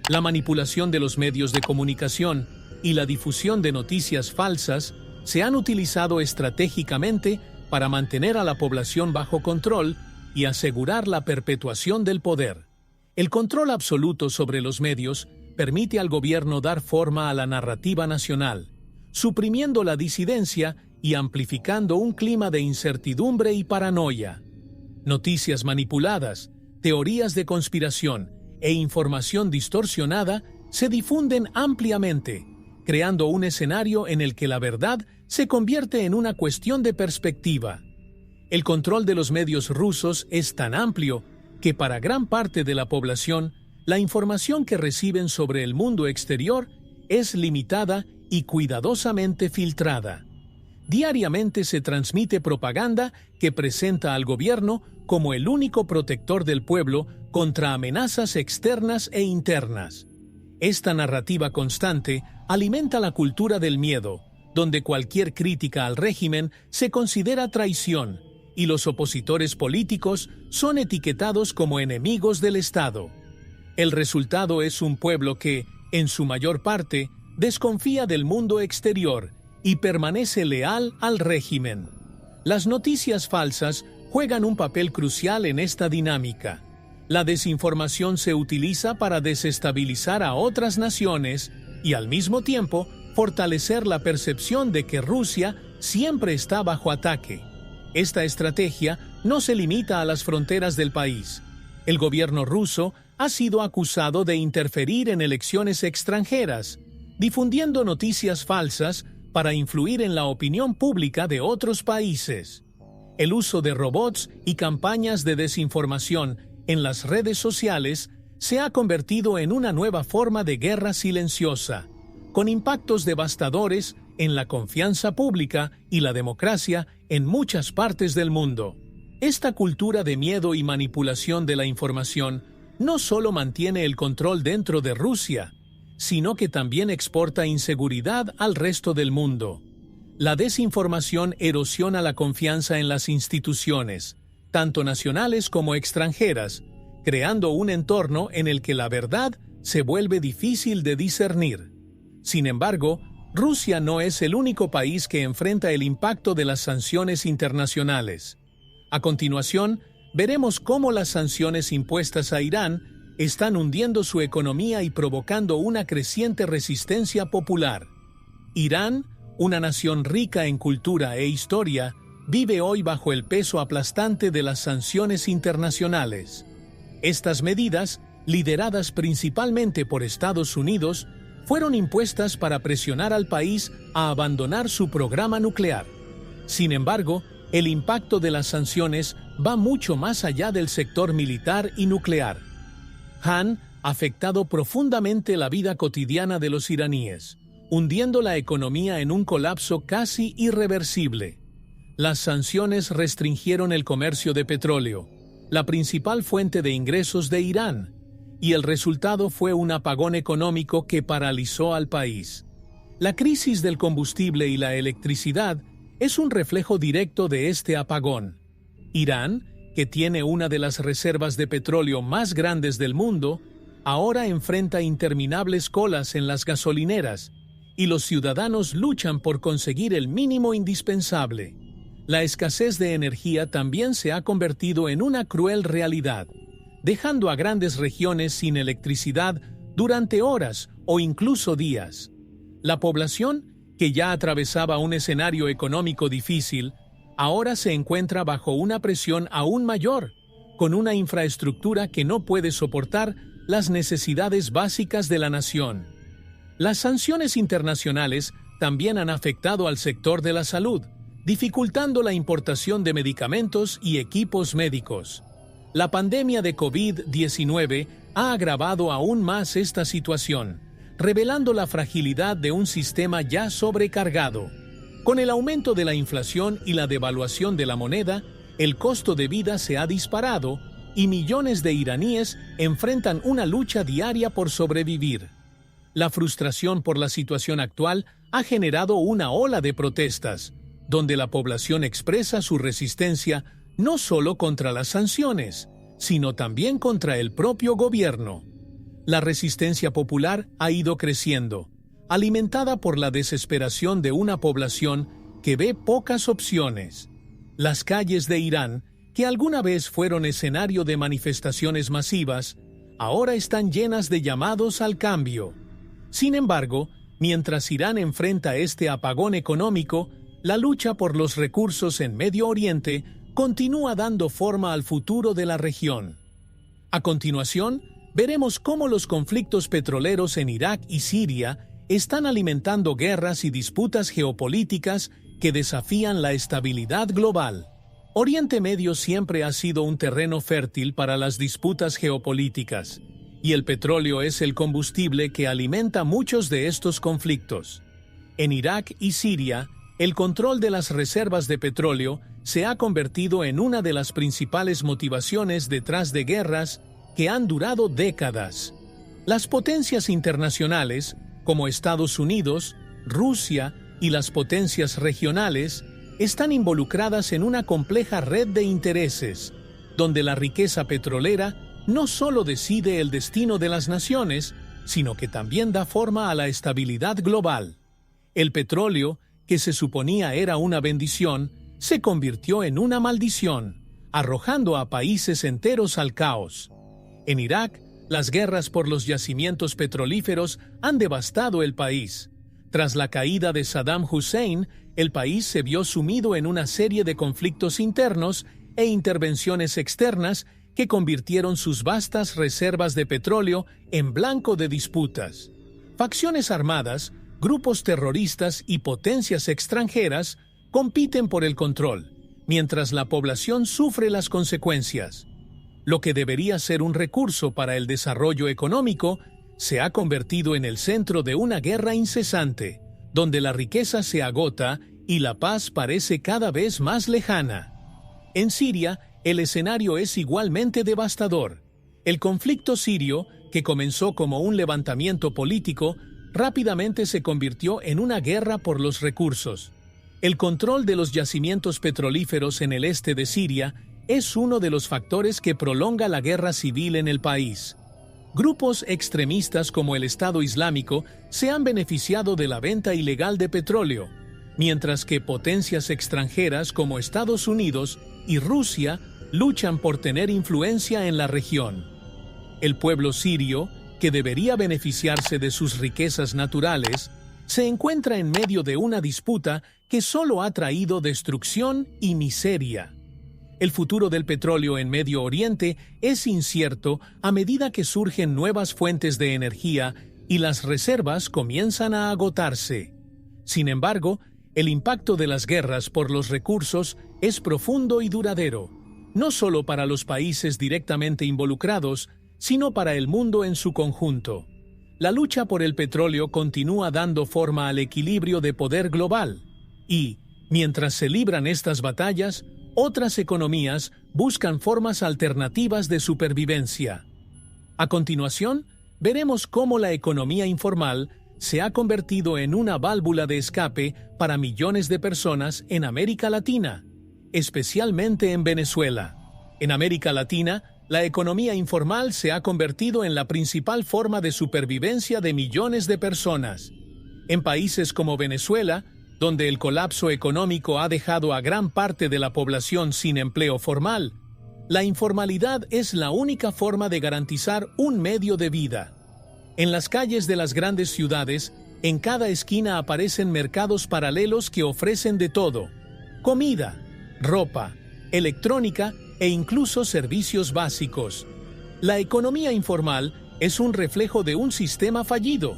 La manipulación de los medios de comunicación y la difusión de noticias falsas se han utilizado estratégicamente para mantener a la población bajo control y asegurar la perpetuación del poder. El control absoluto sobre los medios permite al gobierno dar forma a la narrativa nacional, suprimiendo la disidencia y amplificando un clima de incertidumbre y paranoia. Noticias manipuladas, teorías de conspiración e información distorsionada se difunden ampliamente, creando un escenario en el que la verdad se convierte en una cuestión de perspectiva. El control de los medios rusos es tan amplio que para gran parte de la población, la información que reciben sobre el mundo exterior es limitada y cuidadosamente filtrada. Diariamente se transmite propaganda que presenta al gobierno como el único protector del pueblo contra amenazas externas e internas. Esta narrativa constante alimenta la cultura del miedo, donde cualquier crítica al régimen se considera traición y los opositores políticos son etiquetados como enemigos del Estado. El resultado es un pueblo que, en su mayor parte, desconfía del mundo exterior y permanece leal al régimen. Las noticias falsas juegan un papel crucial en esta dinámica. La desinformación se utiliza para desestabilizar a otras naciones y, al mismo tiempo, fortalecer la percepción de que Rusia siempre está bajo ataque. Esta estrategia no se limita a las fronteras del país. El gobierno ruso ha sido acusado de interferir en elecciones extranjeras, difundiendo noticias falsas para influir en la opinión pública de otros países. El uso de robots y campañas de desinformación en las redes sociales se ha convertido en una nueva forma de guerra silenciosa, con impactos devastadores en la confianza pública y la democracia en muchas partes del mundo. Esta cultura de miedo y manipulación de la información no solo mantiene el control dentro de Rusia, sino que también exporta inseguridad al resto del mundo. La desinformación erosiona la confianza en las instituciones, tanto nacionales como extranjeras, creando un entorno en el que la verdad se vuelve difícil de discernir. Sin embargo, Rusia no es el único país que enfrenta el impacto de las sanciones internacionales. A continuación, veremos cómo las sanciones impuestas a Irán están hundiendo su economía y provocando una creciente resistencia popular. Irán, una nación rica en cultura e historia, vive hoy bajo el peso aplastante de las sanciones internacionales. Estas medidas, lideradas principalmente por Estados Unidos, fueron impuestas para presionar al país a abandonar su programa nuclear. Sin embargo, el impacto de las sanciones va mucho más allá del sector militar y nuclear. Han ha afectado profundamente la vida cotidiana de los iraníes, hundiendo la economía en un colapso casi irreversible. Las sanciones restringieron el comercio de petróleo, la principal fuente de ingresos de Irán, y el resultado fue un apagón económico que paralizó al país. La crisis del combustible y la electricidad es un reflejo directo de este apagón. Irán, que tiene una de las reservas de petróleo más grandes del mundo, ahora enfrenta interminables colas en las gasolineras, y los ciudadanos luchan por conseguir el mínimo indispensable. La escasez de energía también se ha convertido en una cruel realidad, dejando a grandes regiones sin electricidad durante horas o incluso días. La población, que ya atravesaba un escenario económico difícil, ahora se encuentra bajo una presión aún mayor, con una infraestructura que no puede soportar las necesidades básicas de la nación. Las sanciones internacionales también han afectado al sector de la salud, dificultando la importación de medicamentos y equipos médicos. La pandemia de COVID-19 ha agravado aún más esta situación, revelando la fragilidad de un sistema ya sobrecargado. Con el aumento de la inflación y la devaluación de la moneda, el costo de vida se ha disparado y millones de iraníes enfrentan una lucha diaria por sobrevivir. La frustración por la situación actual ha generado una ola de protestas, donde la población expresa su resistencia no solo contra las sanciones, sino también contra el propio gobierno. La resistencia popular ha ido creciendo, alimentada por la desesperación de una población que ve pocas opciones. Las calles de Irán, que alguna vez fueron escenario de manifestaciones masivas, ahora están llenas de llamados al cambio. Sin embargo, mientras Irán enfrenta este apagón económico, la lucha por los recursos en Medio Oriente continúa dando forma al futuro de la región. A continuación, veremos cómo los conflictos petroleros en Irak y Siria están alimentando guerras y disputas geopolíticas que desafían la estabilidad global. Oriente Medio siempre ha sido un terreno fértil para las disputas geopolíticas, y el petróleo es el combustible que alimenta muchos de estos conflictos. En Irak y Siria, el control de las reservas de petróleo se ha convertido en una de las principales motivaciones detrás de guerras que han durado décadas. Las potencias internacionales, como Estados Unidos, Rusia y las potencias regionales, están involucradas en una compleja red de intereses, donde la riqueza petrolera no solo decide el destino de las naciones, sino que también da forma a la estabilidad global. El petróleo, que se suponía era una bendición, se convirtió en una maldición, arrojando a países enteros al caos. En Irak, las guerras por los yacimientos petrolíferos han devastado el país. Tras la caída de Saddam Hussein, el país se vio sumido en una serie de conflictos internos e intervenciones externas que convirtieron sus vastas reservas de petróleo en blanco de disputas. Facciones armadas, grupos terroristas y potencias extranjeras compiten por el control, mientras la población sufre las consecuencias. Lo que debería ser un recurso para el desarrollo económico se ha convertido en el centro de una guerra incesante, donde la riqueza se agota y la paz parece cada vez más lejana. En Siria, el escenario es igualmente devastador. El conflicto sirio, que comenzó como un levantamiento político, rápidamente se convirtió en una guerra por los recursos. El control de los yacimientos petrolíferos en el este de Siria es uno de los factores que prolonga la guerra civil en el país. Grupos extremistas como el Estado Islámico se han beneficiado de la venta ilegal de petróleo, mientras que potencias extranjeras como Estados Unidos y Rusia luchan por tener influencia en la región. El pueblo sirio, que debería beneficiarse de sus riquezas naturales, se encuentra en medio de una disputa que solo ha traído destrucción y miseria. El futuro del petróleo en Medio Oriente es incierto a medida que surgen nuevas fuentes de energía y las reservas comienzan a agotarse. Sin embargo, el impacto de las guerras por los recursos es profundo y duradero, no solo para los países directamente involucrados, sino para el mundo en su conjunto. La lucha por el petróleo continúa dando forma al equilibrio de poder global y, mientras se libran estas batallas, otras economías buscan formas alternativas de supervivencia. A continuación, veremos cómo la economía informal se ha convertido en una válvula de escape para millones de personas en América Latina, especialmente en Venezuela. En América Latina, la economía informal se ha convertido en la principal forma de supervivencia de millones de personas. En países como Venezuela, donde el colapso económico ha dejado a gran parte de la población sin empleo formal, la informalidad es la única forma de garantizar un medio de vida. En las calles de las grandes ciudades, en cada esquina aparecen mercados paralelos que ofrecen de todo: comida, ropa, electrónica e incluso servicios básicos. La economía informal es un reflejo de un sistema fallido,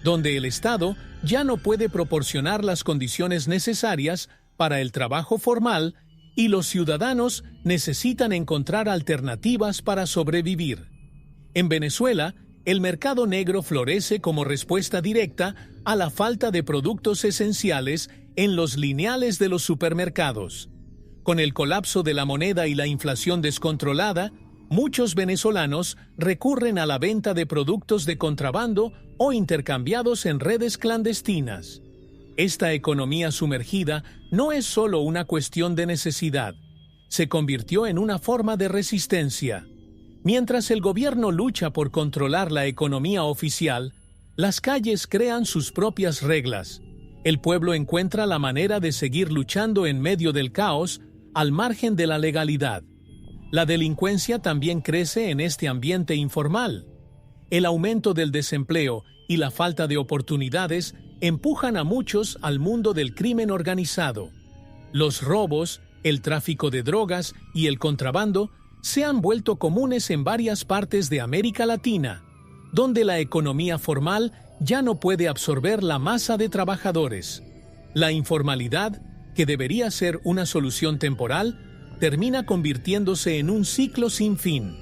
donde el Estado ya no puede proporcionar las condiciones necesarias para el trabajo formal y los ciudadanos necesitan encontrar alternativas para sobrevivir. En Venezuela, el mercado negro florece como respuesta directa a la falta de productos esenciales en los lineales de los supermercados. Con el colapso de la moneda y la inflación descontrolada, muchos venezolanos recurren a la venta de productos de contrabando o intercambiados en redes clandestinas. Esta economía sumergida no es solo una cuestión de necesidad, se convirtió en una forma de resistencia. Mientras el gobierno lucha por controlar la economía oficial, las calles crean sus propias reglas. El pueblo encuentra la manera de seguir luchando en medio del caos, al margen de la legalidad. La delincuencia también crece en este ambiente informal. El aumento del desempleo y la falta de oportunidades empujan a muchos al mundo del crimen organizado. Los robos, el tráfico de drogas y el contrabando se han vuelto comunes en varias partes de América Latina, donde la economía formal ya no puede absorber la masa de trabajadores. La informalidad, que debería ser una solución temporal, termina convirtiéndose en un ciclo sin fin,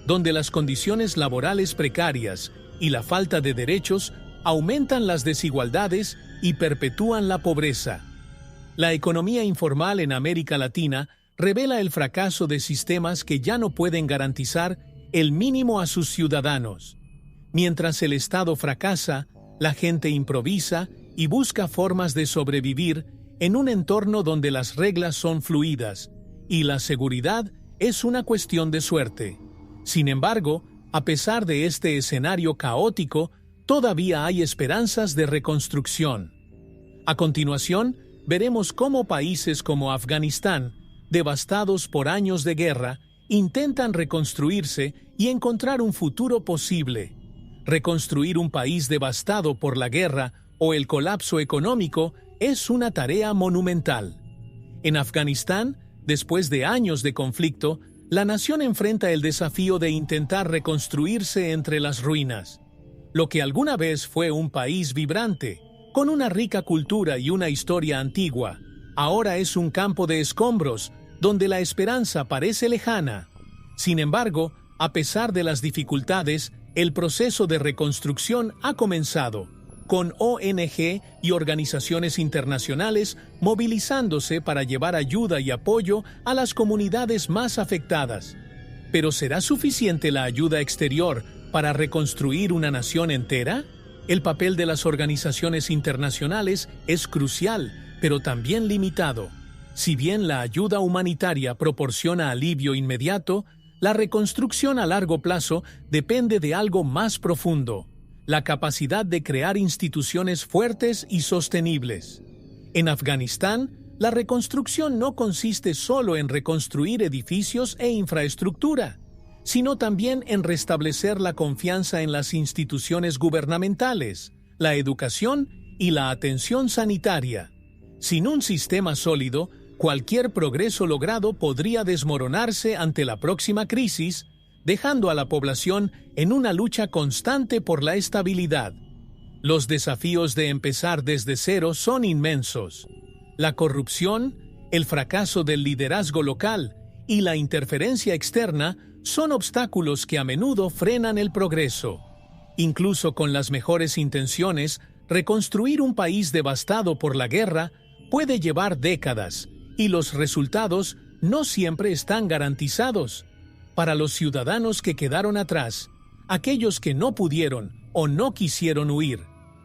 donde las condiciones laborales precarias y la falta de derechos aumentan las desigualdades y perpetúan la pobreza. La economía informal en América Latina revela el fracaso de sistemas que ya no pueden garantizar el mínimo a sus ciudadanos. Mientras el Estado fracasa, la gente improvisa y busca formas de sobrevivir en un entorno donde las reglas son fluidas y la seguridad es una cuestión de suerte. Sin embargo, a pesar de este escenario caótico, todavía hay esperanzas de reconstrucción. A continuación, veremos cómo países como Afganistán, devastados por años de guerra, intentan reconstruirse y encontrar un futuro posible. Reconstruir un país devastado por la guerra o el colapso económico es una tarea monumental. En Afganistán, después de años de conflicto, la nación enfrenta el desafío de intentar reconstruirse entre las ruinas. Lo que alguna vez fue un país vibrante, con una rica cultura y una historia antigua, ahora es un campo de escombros, donde la esperanza parece lejana. Sin embargo, a pesar de las dificultades, el proceso de reconstrucción ha comenzado, con ONG y organizaciones internacionales movilizándose para llevar ayuda y apoyo a las comunidades más afectadas. ¿Pero será suficiente la ayuda exterior para reconstruir una nación entera? El papel de las organizaciones internacionales es crucial, pero también limitado. Si bien la ayuda humanitaria proporciona alivio inmediato, la reconstrucción a largo plazo depende de algo más profundo: la capacidad de crear instituciones fuertes y sostenibles. En Afganistán, La reconstrucción no consiste solo en reconstruir edificios e infraestructura, sino también en restablecer la confianza en las instituciones gubernamentales, la educación y la atención sanitaria. Sin un sistema sólido, cualquier progreso logrado podría desmoronarse ante la próxima crisis, dejando a la población en una lucha constante por la estabilidad. Los desafíos de empezar desde cero son inmensos. La corrupción, el fracaso del liderazgo local y la interferencia externa son obstáculos que a menudo frenan el progreso. Incluso con las mejores intenciones, reconstruir un país devastado por la guerra puede llevar décadas, y los resultados no siempre están garantizados. Para los ciudadanos que quedaron atrás, aquellos que no pudieron o no quisieron huir,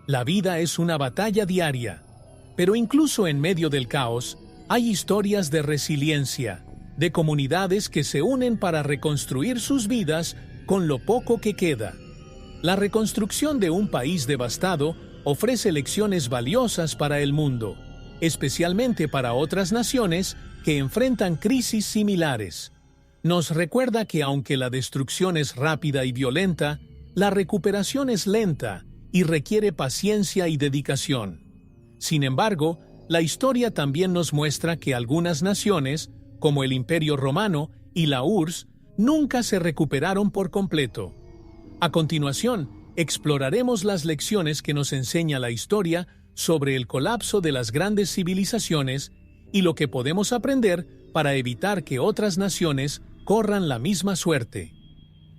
la vida es una batalla diaria. Pero incluso en medio del caos, hay historias de resiliencia, de comunidades que se unen para reconstruir sus vidas con lo poco que queda. La reconstrucción de un país devastado ofrece lecciones valiosas para el mundo, especialmente para otras naciones que enfrentan crisis similares. Nos recuerda que aunque la destrucción es rápida y violenta, la recuperación es lenta y requiere paciencia y dedicación. Sin embargo, la historia también nos muestra que algunas naciones, como el Imperio Romano y la URSS, nunca se recuperaron por completo. A continuación, exploraremos las lecciones que nos enseña la historia sobre el colapso de las grandes civilizaciones y lo que podemos aprender para evitar que otras naciones corran la misma suerte.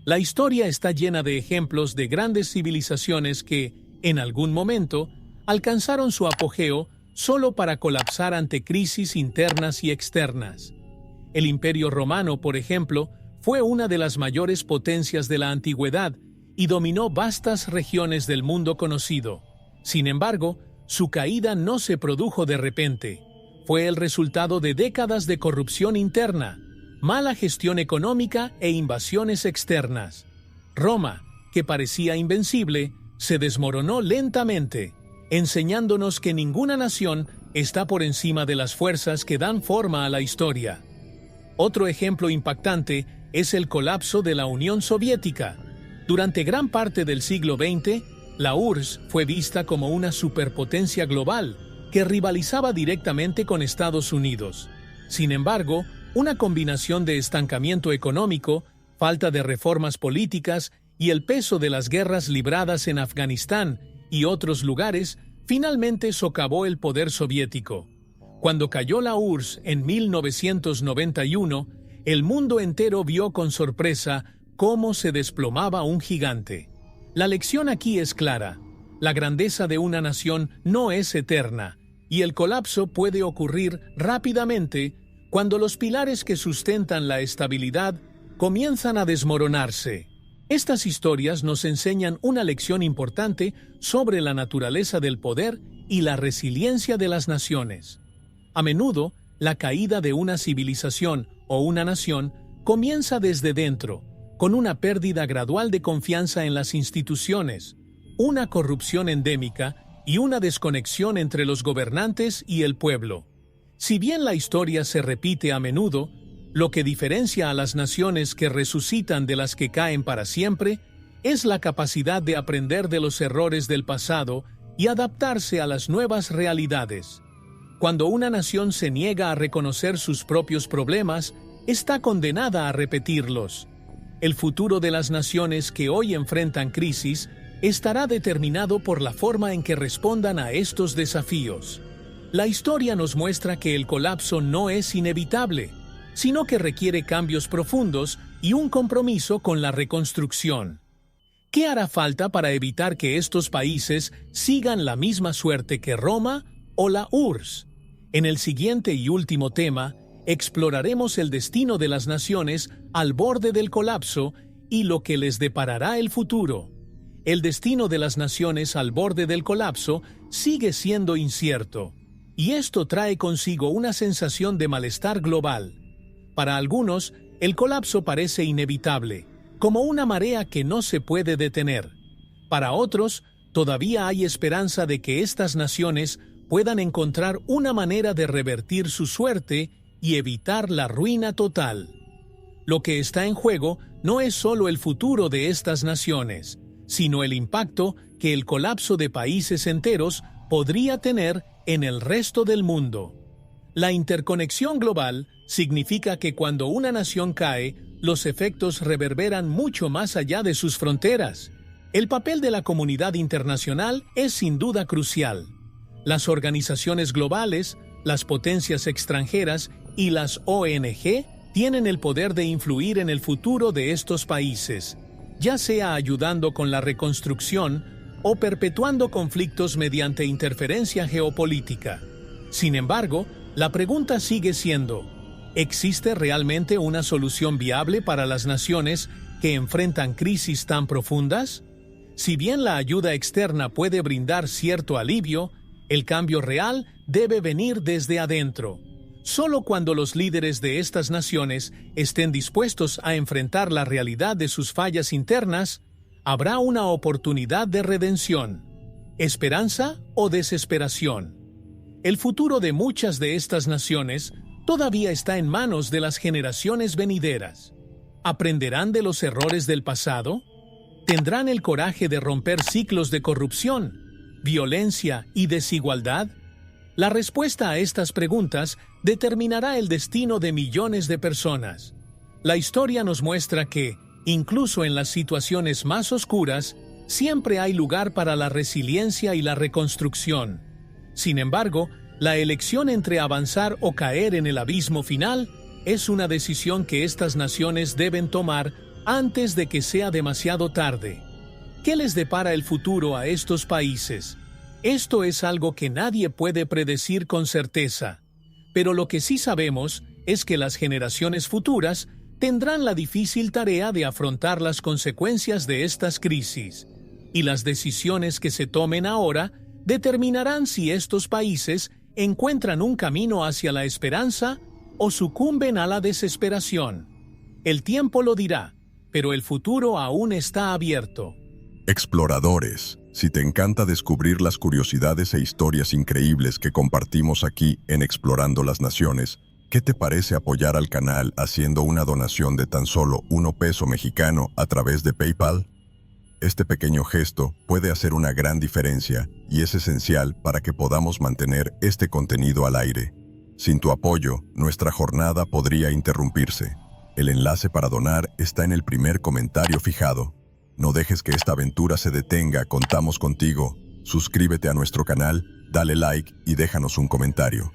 La historia está llena de ejemplos de grandes civilizaciones que, en algún momento, alcanzaron su apogeo solo para colapsar ante crisis internas y externas. El Imperio Romano, por ejemplo, fue una de las mayores potencias de la antigüedad y dominó vastas regiones del mundo conocido. Sin embargo, su caída no se produjo de repente. Fue el resultado de décadas de corrupción interna, mala gestión económica e invasiones externas. Roma, que parecía invencible, se desmoronó lentamente, enseñándonos que ninguna nación está por encima de las fuerzas que dan forma a la historia. Otro ejemplo impactante es el colapso de la Unión Soviética. Durante gran parte del siglo XX, la URSS fue vista como una superpotencia global que rivalizaba directamente con Estados Unidos. Sin embargo, una combinación de estancamiento económico, falta de reformas políticas y el peso de las guerras libradas en Afganistán y otros lugares finalmente socavó el poder soviético. Cuando cayó la URSS en 1991, el mundo entero vio con sorpresa cómo se desplomaba un gigante. La lección aquí es clara: la grandeza de una nación no es eterna, y el colapso puede ocurrir rápidamente cuando los pilares que sustentan la estabilidad comienzan a desmoronarse. Estas historias nos enseñan una lección importante sobre la naturaleza del poder y la resiliencia de las naciones. A menudo, la caída de una civilización o una nación comienza desde dentro, con una pérdida gradual de confianza en las instituciones, una corrupción endémica y una desconexión entre los gobernantes y el pueblo. Si bien la historia se repite a menudo, lo que diferencia a las naciones que resucitan de las que caen para siempre es la capacidad de aprender de los errores del pasado y adaptarse a las nuevas realidades. Cuando una nación se niega a reconocer sus propios problemas, está condenada a repetirlos. El futuro de las naciones que hoy enfrentan crisis estará determinado por la forma en que respondan a estos desafíos. La historia nos muestra que el colapso no es inevitable, sino que requiere cambios profundos y un compromiso con la reconstrucción. ¿Qué hará falta para evitar que estos países sigan la misma suerte que Roma o la URSS? En el siguiente y último tema, exploraremos el destino de las naciones al borde del colapso y lo que les deparará el futuro. El destino de las naciones al borde del colapso sigue siendo incierto, y esto trae consigo una sensación de malestar global. Para algunos, el colapso parece inevitable, como una marea que no se puede detener. Para otros, todavía hay esperanza de que estas naciones puedan encontrar una manera de revertir su suerte y evitar la ruina total. Lo que está en juego no es solo el futuro de estas naciones, sino el impacto que el colapso de países enteros podría tener en el resto del mundo. La interconexión global significa que cuando una nación cae, los efectos reverberan mucho más allá de sus fronteras. El papel de la comunidad internacional es sin duda crucial. Las organizaciones globales, las potencias extranjeras y las ONG tienen el poder de influir en el futuro de estos países, ya sea ayudando con la reconstrucción o perpetuando conflictos mediante interferencia geopolítica. Sin embargo, la pregunta sigue siendo: ¿existe realmente una solución viable para las naciones que enfrentan crisis tan profundas? Si bien la ayuda externa puede brindar cierto alivio, el cambio real debe venir desde adentro. Solo cuando los líderes de estas naciones estén dispuestos a enfrentar la realidad de sus fallas internas, habrá una oportunidad de redención. ¿Esperanza o desesperación? El futuro de muchas de estas naciones todavía está en manos de las generaciones venideras. ¿Aprenderán de los errores del pasado? ¿Tendrán el coraje de romper ciclos de corrupción, violencia y desigualdad? La respuesta a estas preguntas determinará el destino de millones de personas. La historia nos muestra que, incluso en las situaciones más oscuras, siempre hay lugar para la resiliencia y la reconstrucción. Sin embargo, la elección entre avanzar o caer en el abismo final es una decisión que estas naciones deben tomar antes de que sea demasiado tarde. ¿Qué les depara el futuro a estos países? Esto es algo que nadie puede predecir con certeza, pero lo que sí sabemos es que las generaciones futuras tendrán la difícil tarea de afrontar las consecuencias de estas crisis, y las decisiones que se tomen ahora determinarán si estos países encuentran un camino hacia la esperanza o sucumben a la desesperación. El tiempo lo dirá, pero el futuro aún está abierto. Exploradores, si te encanta descubrir las curiosidades e historias increíbles que compartimos aquí en Explorando las Naciones, ¿qué te parece apoyar al canal haciendo una donación de tan solo $1 mexicano a través de PayPal? Este pequeño gesto puede hacer una gran diferencia y es esencial para que podamos mantener este contenido al aire. Sin tu apoyo, nuestra jornada podría interrumpirse. El enlace para donar está en el primer comentario fijado. No dejes que esta aventura se detenga, contamos contigo. Suscríbete a nuestro canal, dale like y déjanos un comentario.